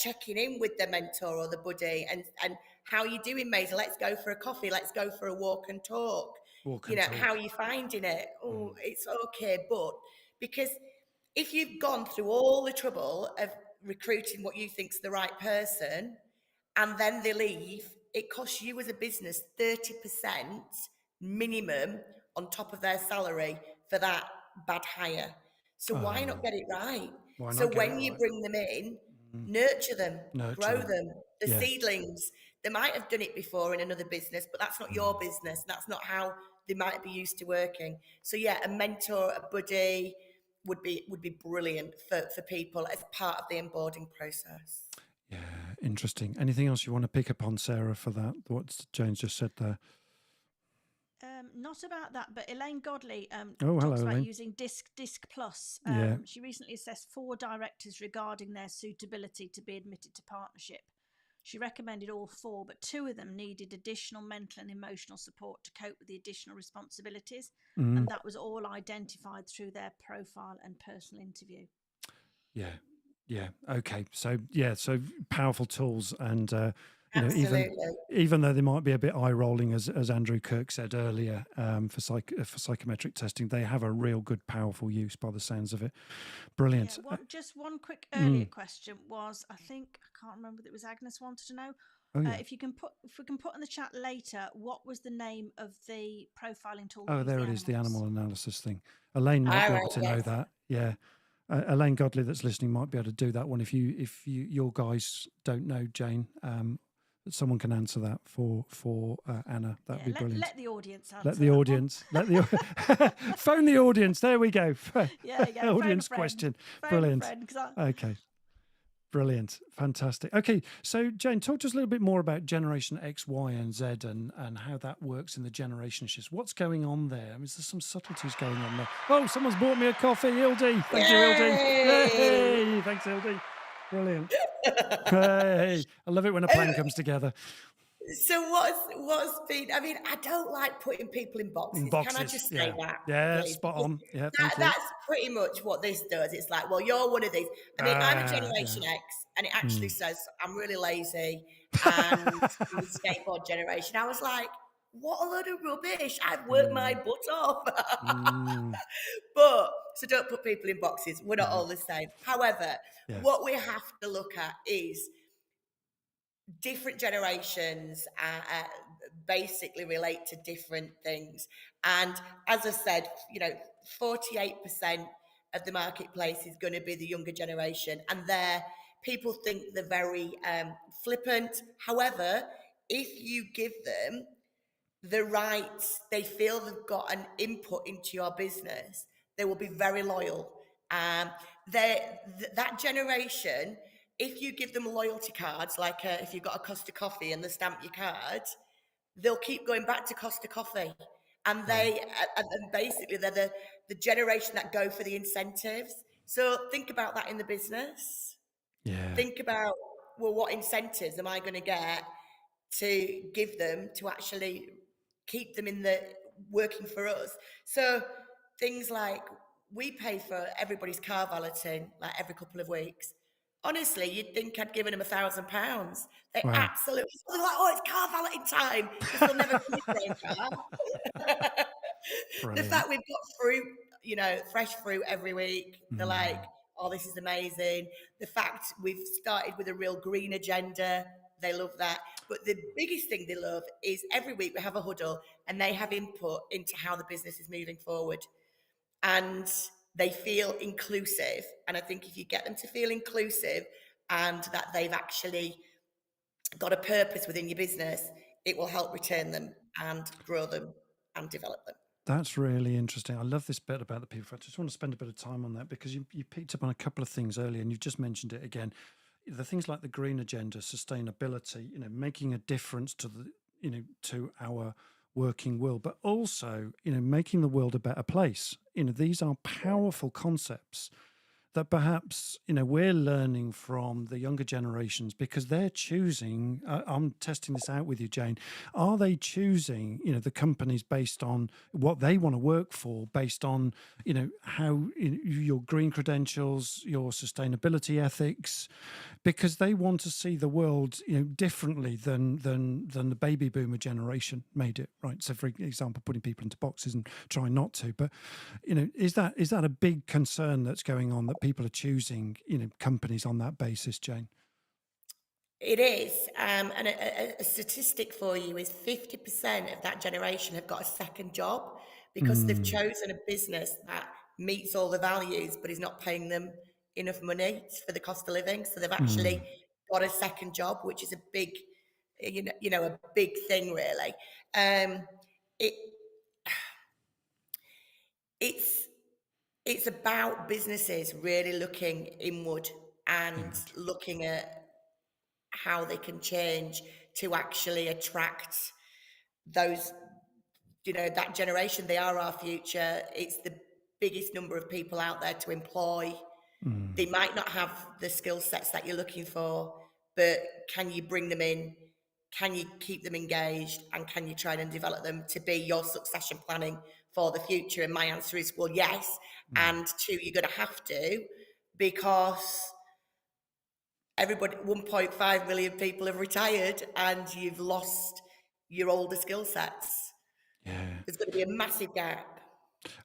checking in with the mentor or the buddy and how are you doing, Maisie? Let's go for a coffee. Let's go for a walk and talk. How are you finding it? Oh, it's okay. But because if you've gone through all the trouble of recruiting what you think's the right person, and then they leave, it costs you as a business 30% minimum on top of their salary for that bad hire. So why not get it right? So when you bring them in, nurture them, grow them. The seedlings, they might have done it before in another business, but that's not your business. That's not how they might be used to working. So a mentor, a buddy would be brilliant for people as part of the onboarding process. Yeah, interesting. Anything else you want to pick up on, Sarah, for that? What Jane's just said there? Not about that, but Elaine Godley hello, talks about Elaine. using Disc Plus. She recently assessed 4 directors regarding their suitability to be admitted to partnership. She recommended all 4, but 2 of them needed additional mental and emotional support to cope with the additional responsibilities. And that was all identified through their profile and personal interview. Yeah. Okay. So powerful tools, and Absolutely. even though they might be a bit eye rolling, as Andrew Kirk said earlier, for psychometric testing, they have a real good, powerful use by the sounds of it. Brilliant. Yeah, just one quick earlier question was, I think, I can't remember, that was Agnes wanted to know. If we can put in the chat later, what was the name of the profiling tool? Oh, there it is, the animal analysis thing. Elaine might be able to know that. Yeah. Elaine Godley that's listening might be able to do that one. If your guys don't know, Jane, someone can answer that for Anna. That'd be brilliant. Let the audience answer. Let the audience. Phone the audience. There we go. Audience question. Brilliant. Okay. Brilliant. Fantastic. Okay. So, Jane, talk to us a little bit more about Generation X, Y, and Z, and how that works in the generation shifts. What's going on there? I mean, is there some subtleties going on there? Oh, someone's bought me a coffee. Hildy. Thank you, Hildy. Hey, thanks, Hildy. Brilliant. Hey, I love it when a plan comes together. So what's been? I mean, I don't like putting people in boxes. Can I just say that? Yeah, please? spot on. Yeah, that's pretty much what this does. It's like, well, you're one of these. I mean, I'm a Generation X, and it actually says I'm really lazy, and I'm the skateboard generation. I was like, what a load of rubbish! I've worked my butt off. But so don't put people in boxes. We're not all the same. However, what we have to look at is different generations basically relate to different things. And as I said, 48% of the marketplace is going to be the younger generation. And people think they're very flippant. However, if you give them the rights, they feel they've got an input into your business, they will be very loyal. That generation, if you give them loyalty cards, like if you've got a Costa Coffee and they stamp your card, they'll keep going back to Costa Coffee. And and basically they're the generation that go for the incentives. So think about that in the business. Yeah. Think about, well, what incentives am I going to get to give them to actually keep them in the working for us? So things like, we pay for everybody's car valeting like every couple of weeks. Honestly, you'd think I'd given them £1,000. They absolutely, they're like, oh, it's car valeting time, because they'll never keep their own car. The fact we've got fruit, fresh fruit every week, they're like, oh, this is amazing. The fact we've started with a real green agenda, they love that. But the biggest thing they love is every week we have a huddle and they have input into how the business is moving forward. And they feel inclusive. And I think if you get them to feel inclusive and that they've actually got a purpose within your business, it will help return them and grow them and develop them. That's really interesting. I love this bit about the people. I just want to spend a bit of time on that, because you picked up on a couple of things earlier and you've just mentioned it again. The things like the green agenda, sustainability, making a difference to to our working world, but also, making the world a better place. These are powerful concepts that perhaps, we're learning from the younger generations, because they're choosing, I'm testing this out with you, Jane, are they choosing, the companies based on what they want to work for, based on, how your green credentials, your sustainability ethics, because they want to see the world, differently than the baby boomer generation made it, right? So, for example, putting people into boxes and trying not to, but, is that a big concern that's going on, that people are choosing, companies on that basis, Jane? It is. And a statistic for you is 50% of that generation have got a second job because they've chosen a business that meets all the values, but is not paying them enough money for the cost of living. So they've actually got a second job, which is a big, a big thing, really. It's about businesses really looking inward and looking at how they can change to actually attract those, that generation. They are our future. It's the biggest number of people out there to employ. They might not have the skill sets that you're looking for, but can you bring them in? Can you keep them engaged? And can you try and develop them to be your succession planning for the future? And my answer is, well, yes. And two, you're going to have to, because everybody, 1.5 million people have retired and you've lost your older skill sets. Yeah. There's going to be a massive gap.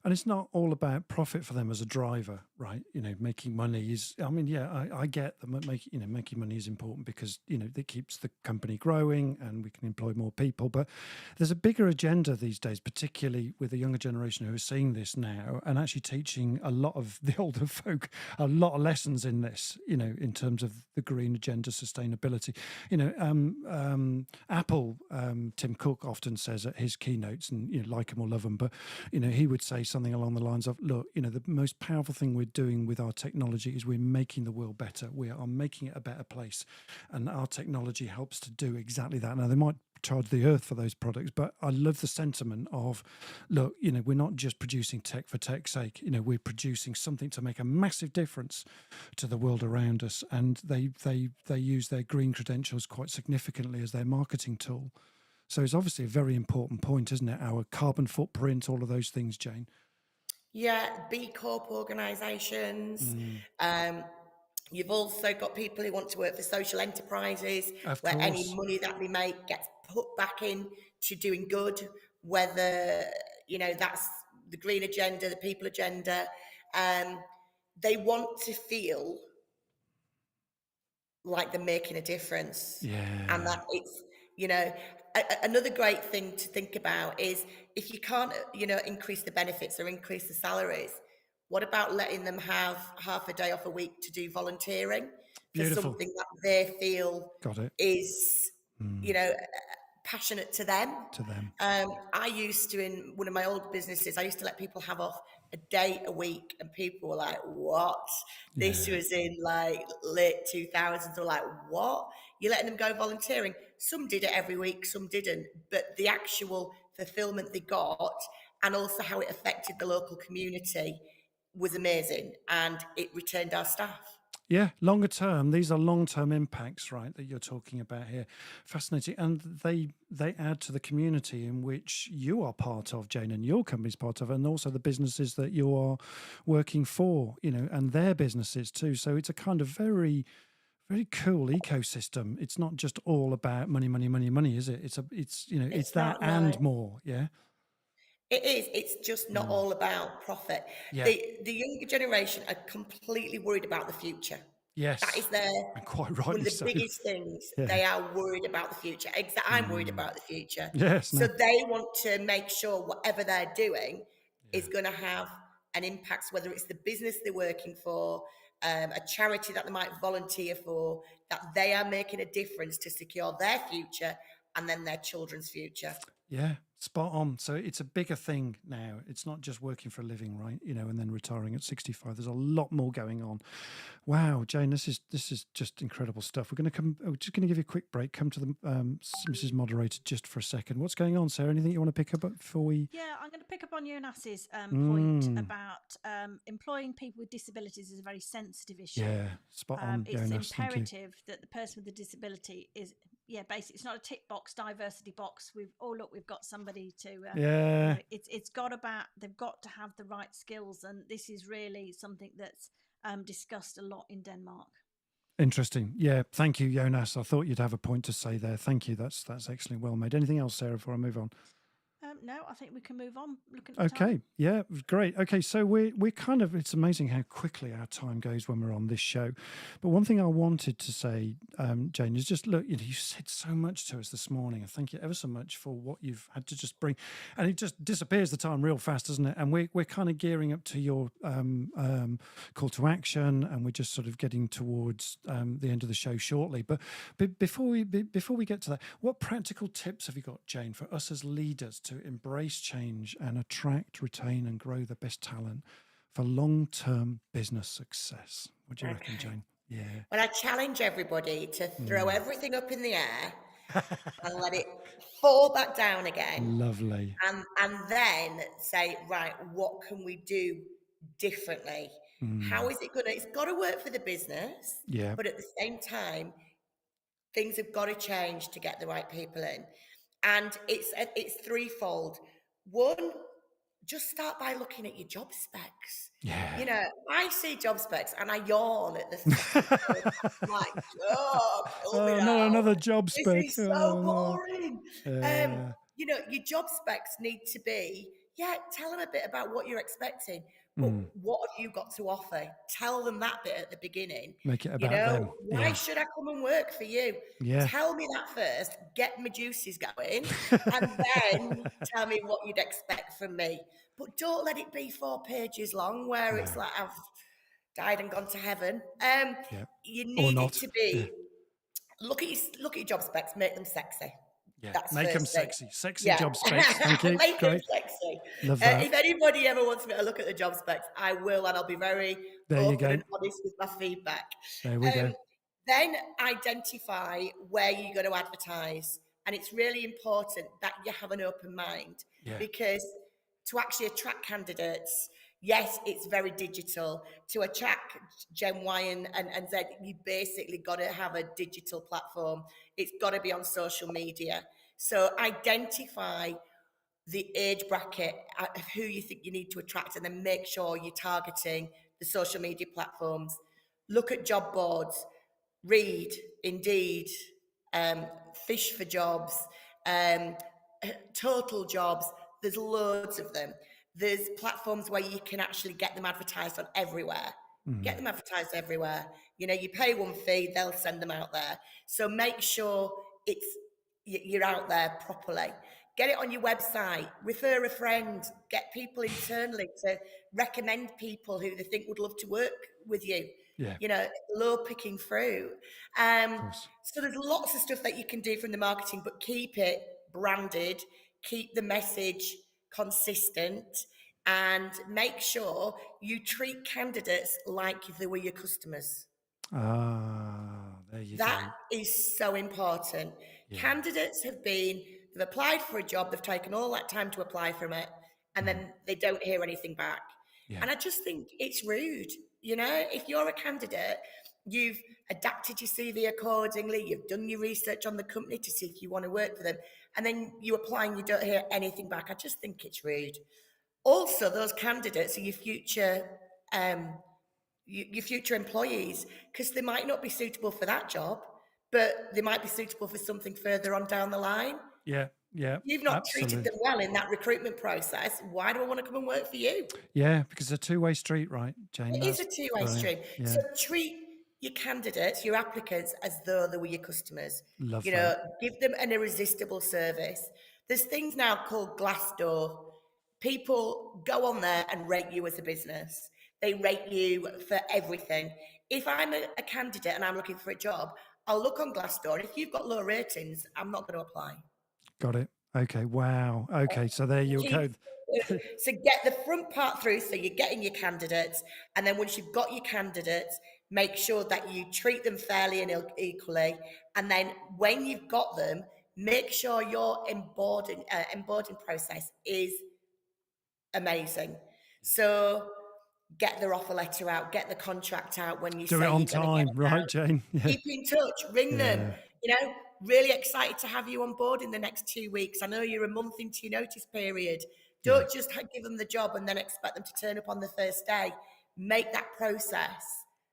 And it's not all about profit for them as a driver, right? Making money is, I mean, yeah, I get that making money is important because, it keeps the company growing and we can employ more people. But there's a bigger agenda these days, particularly with the younger generation who are seeing this now and actually teaching a lot of the older folk a lot of lessons in this, in terms of the green agenda, sustainability. Apple, Tim Cook often says at his keynotes, and, like them or love them, but, he would say something along the lines of, look, the most powerful thing we're doing with our technology is we're making the world better. We are making it a better place. And our technology helps to do exactly that. Now, they might charge the earth for those products, but I love the sentiment of, look, we're not just producing tech for tech's sake. We're producing something to make a massive difference to the world around us. And they use their green credentials quite significantly as their marketing tool. So it's obviously a very important point, isn't it? Our carbon footprint, all of those things, Jane. Yeah, B Corp organisations. You've also got people who want to work for social enterprises, Of where any course. money that they make gets put back in to doing good, whether, that's the green agenda, the people agenda. They want to feel like they're making a difference. Yeah. And that it's, another great thing to think about is, if you can't, increase the benefits or increase the salaries, what about letting them have half a day off a week to do volunteering for Beautiful. something that they feel Got it. is, passionate to them? To them. I used to, in one of my old businesses, I used to let people have off a day a week, and people were like, what? This Yeah. was in like late 2000s. They're like, what? You're letting them go volunteering? Some did it every week, some didn't. But the actual fulfillment they got, and also how it affected the local community, was amazing. And it returned our staff. Yeah, longer term, these are long-term impacts, right, that you're talking about here. Fascinating. And they add to the community in which you are part of, Jane, and your company's part of, and also the businesses that you are working for, and their businesses too. So it's a kind of very, very cool ecosystem. It's not just all about money, money, money, money, is it? It's it's that not, no. and more. Yeah. It is. It's just not all about profit. Yeah. The younger generation are completely worried about the future. Yes. That is their And quite one rightly of the so. biggest things. Yeah. They are worried about the future. I'm worried about the future. Yes. So No. they want to make sure whatever they're doing is going to have an impact, whether it's the business they're working for, a charity that they might volunteer for, that they are making a difference to secure their future and then their children's future. Yeah, spot on. So it's a bigger thing now. It's not just working for a living, right? And then retiring at 65. There's a lot more going on. Wow, Jane, this is just incredible stuff. We're just going to give you a quick break. Come to the Mrs. Moderator just for a second. What's going on, Sarah? Anything you want to pick up before we? Yeah, I'm going to pick up on Jonas's point about employing people with disabilities is a very sensitive issue. Yeah, spot on, It's Jonas. imperative that the person with the disability is, basically, it's not a tick box, diversity box. We've got somebody to. It's got about, they've got to have the right skills, and this is really something that's discussed a lot in Denmark. Interesting. Yeah, thank you, Jonas. I thought you'd have a point to say there. Thank you. That's excellent. Well made. Anything else, Sarah, before I move on? No, I think we can move on. Looking at the Okay. time. Yeah, great. Okay, so we're kind of, it's amazing how quickly our time goes when we're on this show. But one thing I wanted to say, Jane, is just look, you said so much to us this morning, and thank you ever so much for what you've had to just bring. And it just disappears the time real fast, doesn't it? And we're kind of gearing up to your call to action, and we're just sort of getting towards the end of the show shortly. But before we get to that, what practical tips have you got, Jane, for us as leaders to embrace change and attract, retain, and grow the best talent for long-term business success? What do you reckon, Jane? Yeah. Well, I challenge everybody to throw everything up in the air and let it fall back down again. Lovely. And then say, right, what can we do differently? How is it it's got to work for the business, Yeah. but at the same time, Things have got to change to get the right people in. And it's threefold. One, just start by looking at your job specs. Yeah. You know, I see job specs and I yawn at the second. My God, pull me Oh, not out. another job This spec. is so Oh, no. boring. Yeah. You know, your job specs need to be, tell them a bit about what you're expecting, but Mm. what have you got to offer? Tell them that bit at the beginning. Make it You about know, them. why Yeah. should I come and work for you? Yeah. Tell me that first, get my juices going, and then tell me what you'd expect from me. But don't let it be 4 pages long where it's No. like I've died and gone to heaven. Yeah. You Or need it not. to Yeah. be, look at your job specs, make them sexy. Yeah. That's Make them first thing. sexy. Sexy Yeah, job specs. Thank you. make them Great. sexy. Love that. If anybody ever wants me to look at the job specs, I will, and I'll be very There you open go. and honest with my feedback. There we go. Then identify where you're going to advertise, and it's really important that you have an open mind, Yeah. because to actually attract candidates, yes, it's very digital. To attract Gen Y and Z, you basically got to have a digital platform. It's got to be on social media. So identify the age bracket of who you think you need to attract, and then make sure you're targeting the social media platforms. Look at job boards, read, Indeed, Fish for Jobs, Total Jobs. There's loads of them. There's platforms where you can actually get them advertised on everywhere. Get them advertised everywhere. You know, you pay one fee, they'll send them out there. So make sure you're out there properly. Get it on your website, refer a friend, get people internally to recommend people who they think would love to work with you. Yeah. You know, low picking fruit. Of course. So there's lots of stuff that you can do from the marketing, but keep it branded, keep the message consistent, and make sure you treat candidates like they were your customers. There you That go. is so important. Yeah. Candidates they've applied for a job, they've taken all that time to apply for it, and then they don't hear anything back. Yeah. And I just think it's rude. You know, if you're a candidate, you've adapted your CV accordingly, you've done your research on the company to see if you want to work for them, and then you apply and you don't hear anything back. I just think it's rude. Also, those candidates are your future employees, because they might not be suitable for that job, but they might be suitable for something further on down the line. Yeah. Yeah. You've not Absolutely. treated them well in that recruitment process. Why do I want to come and work for you? Yeah, because it's a two-way street, right, Jane? It is a two-way street. Yeah. So treat your candidates, your applicants, as though they were your customers. Love You know, that. give them an irresistible service. There's things now called Glassdoor. People go on there and rate you as a business. They rate you for everything. If I'm a candidate and I'm looking for a job, I'll look on Glassdoor. If you've got low ratings, I'm not going to apply. Got it. Okay. Wow. Okay. So there you go. So get the front part through, so you're getting your candidates, and then once you've got your candidates, make sure that you treat them fairly and equally, and then when you've got them, make sure your onboarding process is amazing. So get the offer letter out, get the contract out when you Do say it on you're going to time, get it right, out. Jane? Yeah. Keep in touch, ring them. Yeah. You know, really excited to have you on board in the next 2 weeks. I know you're a month into your notice period. Don't just give them the job and then expect them to turn up on the first day. Make that process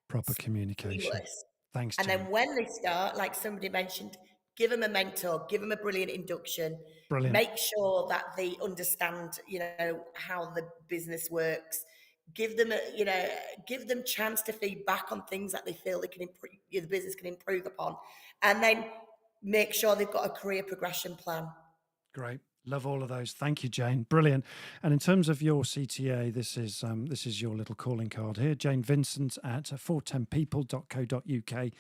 Proper communication. seamless. Thanks, And Jane. then when they start, like somebody mentioned, give them a mentor, give them a brilliant induction. Brilliant. Make sure that they understand, you know, how the business works. Give them give them chance to feedback on things that they feel they can improve, the business can improve upon, and then make sure they've got a career progression plan. Great. Love all of those. Thank you, Jane. Brilliant. And in terms of your CTA, this is your little calling card here, Jane Vincent at fortempeople.co.uk.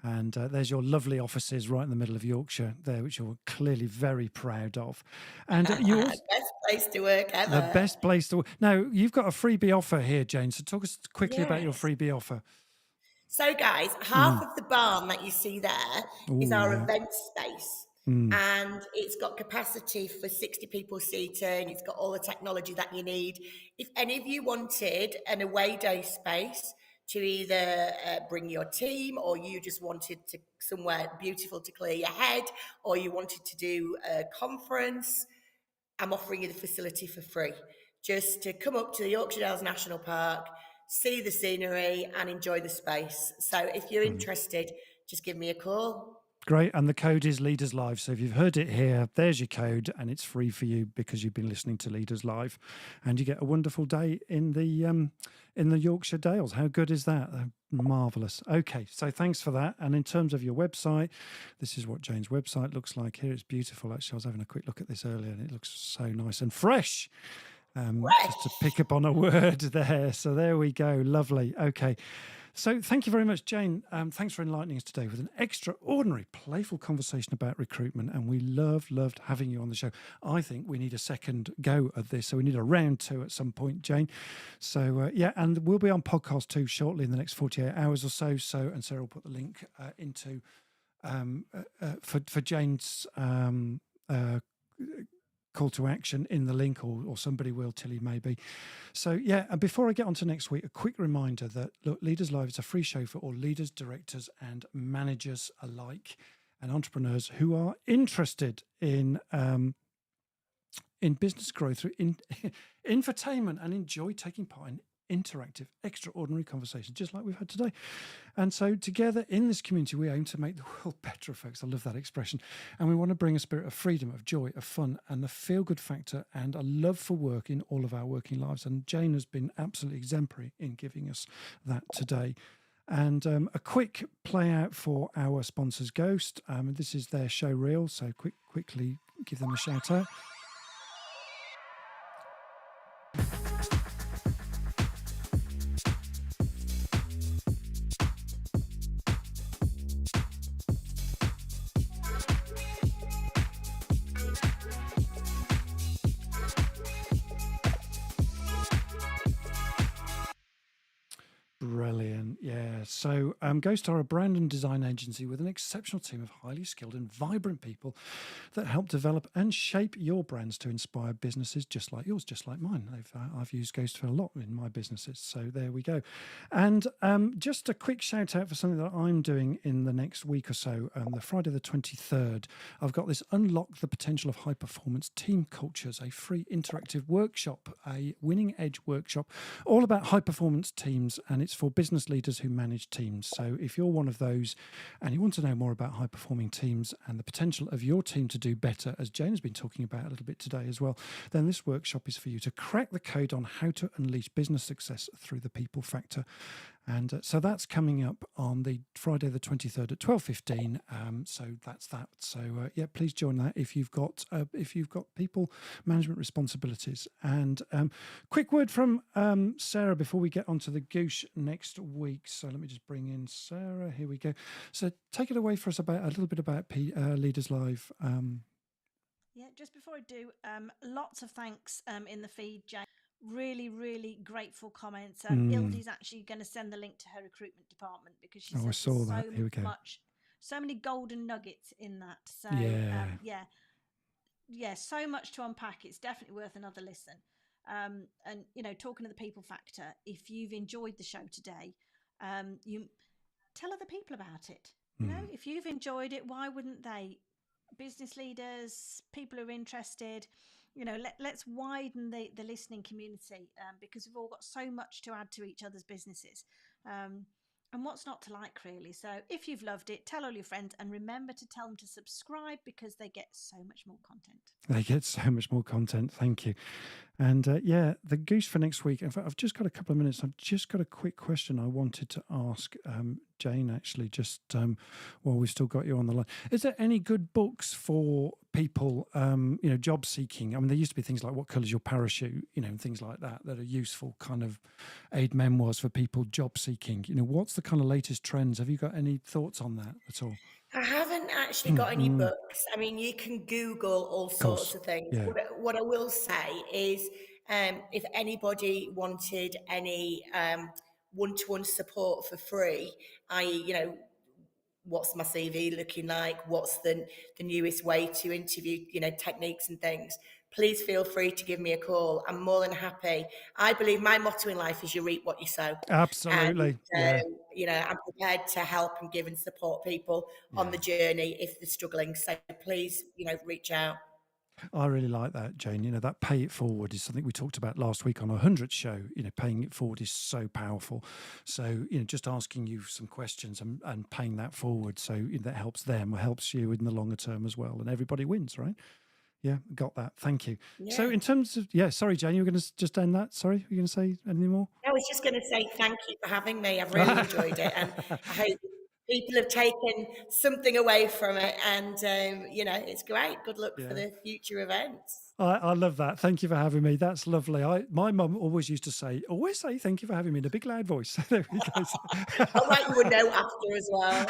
And there's your lovely offices right in the middle of Yorkshire there, which you're clearly very proud of. And you also, Best place to work ever. the best place to work. Now, you've got a freebie offer here, Jane. So talk us quickly about your Yes. freebie offer. So, guys, half of the barn that you see there is our event space. And it's got capacity for 60 people seating. It's got all the technology that you need. If any of you wanted an away day space to either bring your team, or you just wanted to somewhere beautiful to clear your head, or you wanted to do a conference, I'm offering you the facility for free, just to come up to the Yorkshire Dales National Park, see the scenery and enjoy the space. So if you're interested, just give me a call. Great. And the code is Leaders Live. So if you've heard it here, there's your code, and it's free for you because you've been listening to Leaders Live, and you get a wonderful day in the Yorkshire Dales. How good is that? Marvelous. Okay. So thanks for that. And in terms of your website, this is what Jane's website looks like here. It's beautiful. Actually, I was having a quick look at this earlier, and it looks so nice and fresh. Just to pick up on a word there. So there we go. Lovely. Okay. So thank you very much, Jane. Thanks for enlightening us today with an extraordinary, playful conversation about recruitment. And we loved having you on the show. I think we need a second go at this. So we need a round 2 at some point, Jane. So, yeah, and we'll be on podcast 2 shortly in the next 48 hours or so. And Sarah will put the link into for Jane's call to action in the link, or somebody will, Tilly maybe. So yeah, and before I get on to next week, a quick reminder that look, Leaders Live is a free show for all leaders, directors and managers alike, and entrepreneurs who are interested in business growth through infotainment and enjoy taking part in interactive, extraordinary conversations just like we've had today. And so together in this community, we aim to make the world better, folks. I love that expression. And we want to bring a spirit of freedom, of joy, of fun, and the feel-good factor and a love for work in all of our working lives. And Jane has been absolutely exemplary in giving us that today. And a quick play out for our sponsors, Ghost. This is their show reel, so quickly give them a shout out. Brilliant. Yeah. So Ghost are a brand and design agency with an exceptional team of highly skilled and vibrant people that help develop and shape your brands to inspire businesses just like yours, just like mine. I've used Ghost for a lot in my businesses. So there we go. And just a quick shout out for something that I'm doing in the next week or so. The Friday the 23rd, I've got this Unlock the Potential of High Performance Team Cultures, a free interactive workshop, a winning edge workshop, all about high performance teams, and it's for business leaders who manage teams. So if you're one of those and you want to know more about high performing teams and the potential of your team to do better, as Jane has been talking about a little bit today as well, then this workshop is for you to crack the code on how to unleash business success through the people factor. And so that's coming up on the Friday the 23rd at 12:15. So that's that. So yeah, please join that if you've got people management responsibilities. And quick word from Sarah before we get onto the Goosh next week. So let me just bring in Sarah. Here we go. So take it away for us about a little bit about Leaders Live. Yeah, just before I do, lots of thanks in the feed, Jane. Really grateful comments. Ildi's actually going to send the link to her recruitment department because she says I saw that. Here we go. So many golden nuggets in that. So yeah, so much to unpack. It's definitely worth another listen. And talking to the people factor, if you've enjoyed the show today, you tell other people about it. You know, if you've enjoyed it, why wouldn't they? Business leaders, people who are interested. Let's widen the listening community because we've all got so much to add to each other's businesses. And what's not to like, really? So if you've loved it, tell all your friends, and remember to tell them to subscribe because they get so much more content. They get so much more content. Thank you. And the Goose for next week. In fact, I've just got a couple of minutes. I've just got a quick question I wanted to ask Jane, actually, just while we've still got you on the line. Is there any good books for people, job seeking? I mean, there used to be things like What Colour's Your Parachute, and things like that are useful kind of aid memoirs for people job seeking. What's the kind of latest trends? Have you got any thoughts on that at all? I haven't actually got any books. I mean, you can Google all sorts of things. Yeah. What I will say is if anybody wanted any one-to-one support for free, i.e., what's my CV looking like, what's the newest way to interview, techniques and things, please feel free to give me a call. I'm more than happy. I believe my motto in life is you reap what you sow. Absolutely. And, I'm prepared to help and give and support people on the journey if they're struggling. So please, reach out. I really like that, Jane. That pay it forward is something we talked about last week on our 100th show. Paying it forward is so powerful. So, just asking you some questions and paying that forward. So that helps them, helps you in the longer term as well. And everybody wins, right? Yeah, got that. Thank you. Yeah. So in terms of, sorry, Jane, you were going to just end that. Sorry, were you going to say anything more? I was just going to say thank you for having me. I've really enjoyed it. And I hope people have taken something away from it. And, it's great. Good luck for the future events. I love that. Thank you for having me. That's lovely. My mum always used to say thank you for having me in a big loud voice. There we go. I'll write you a note after as well.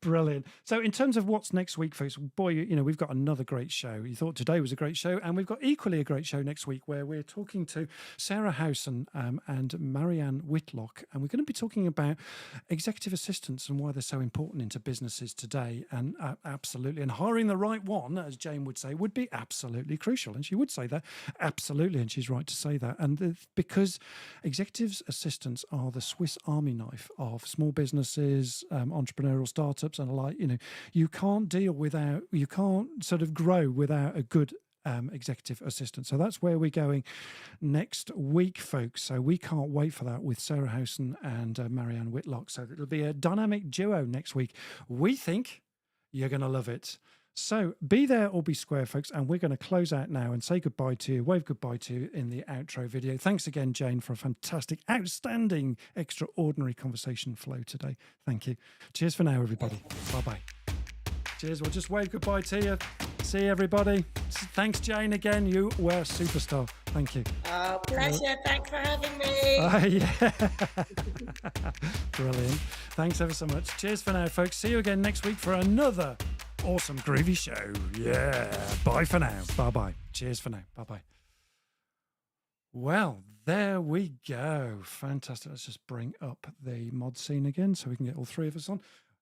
Brilliant. So in terms of what's next week, folks, boy, we've got another great show. You thought today was a great show, and we've got equally a great show next week where we're talking to Sarah Howson and Marianne Whitlock, and we're going to be talking about executive assistants and why they're so important into businesses today. And absolutely, and hiring the right one, as Jane would say, would be absolutely crucial. And she would say that, absolutely, and she's right to say that. And because executive assistants are the Swiss Army knife of small businesses, entrepreneurial startups and alike, you can't sort of grow without a good executive assistant. So that's where we're going next week, folks. So we can't wait for that with Sarah Howson and Marianne Whitlock. So it'll be a dynamic duo next week. We think you're going to love it. So be there or be square, folks, and we're going to close out now and say goodbye to you, wave goodbye to you in the outro video. Thanks again, Jane, for a fantastic, outstanding, extraordinary conversation flow today. Thank you. Cheers for now, everybody. Bye-bye. Cheers. We'll just wave goodbye to you. See you, everybody. Thanks, Jane, again. You were a superstar. Thank you. Oh, pleasure. Thanks for having me. Brilliant. Thanks ever so much. Cheers for now, folks. See you again next week for another awesome, groovy show. Yeah. Bye for now. Bye-bye. Cheers for now. Bye-bye. Well, there we go. Fantastic. Let's just bring up the mod scene again so we can get all three of us on.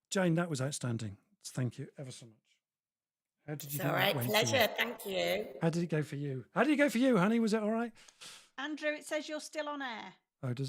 Jane, that was outstanding. Thank you ever so much. How did you It's all right. Pleasure. Thank you. How did it go for you? How did it go for you, honey? Was it all right? Andrew, it says you're still on air. Oh, does it?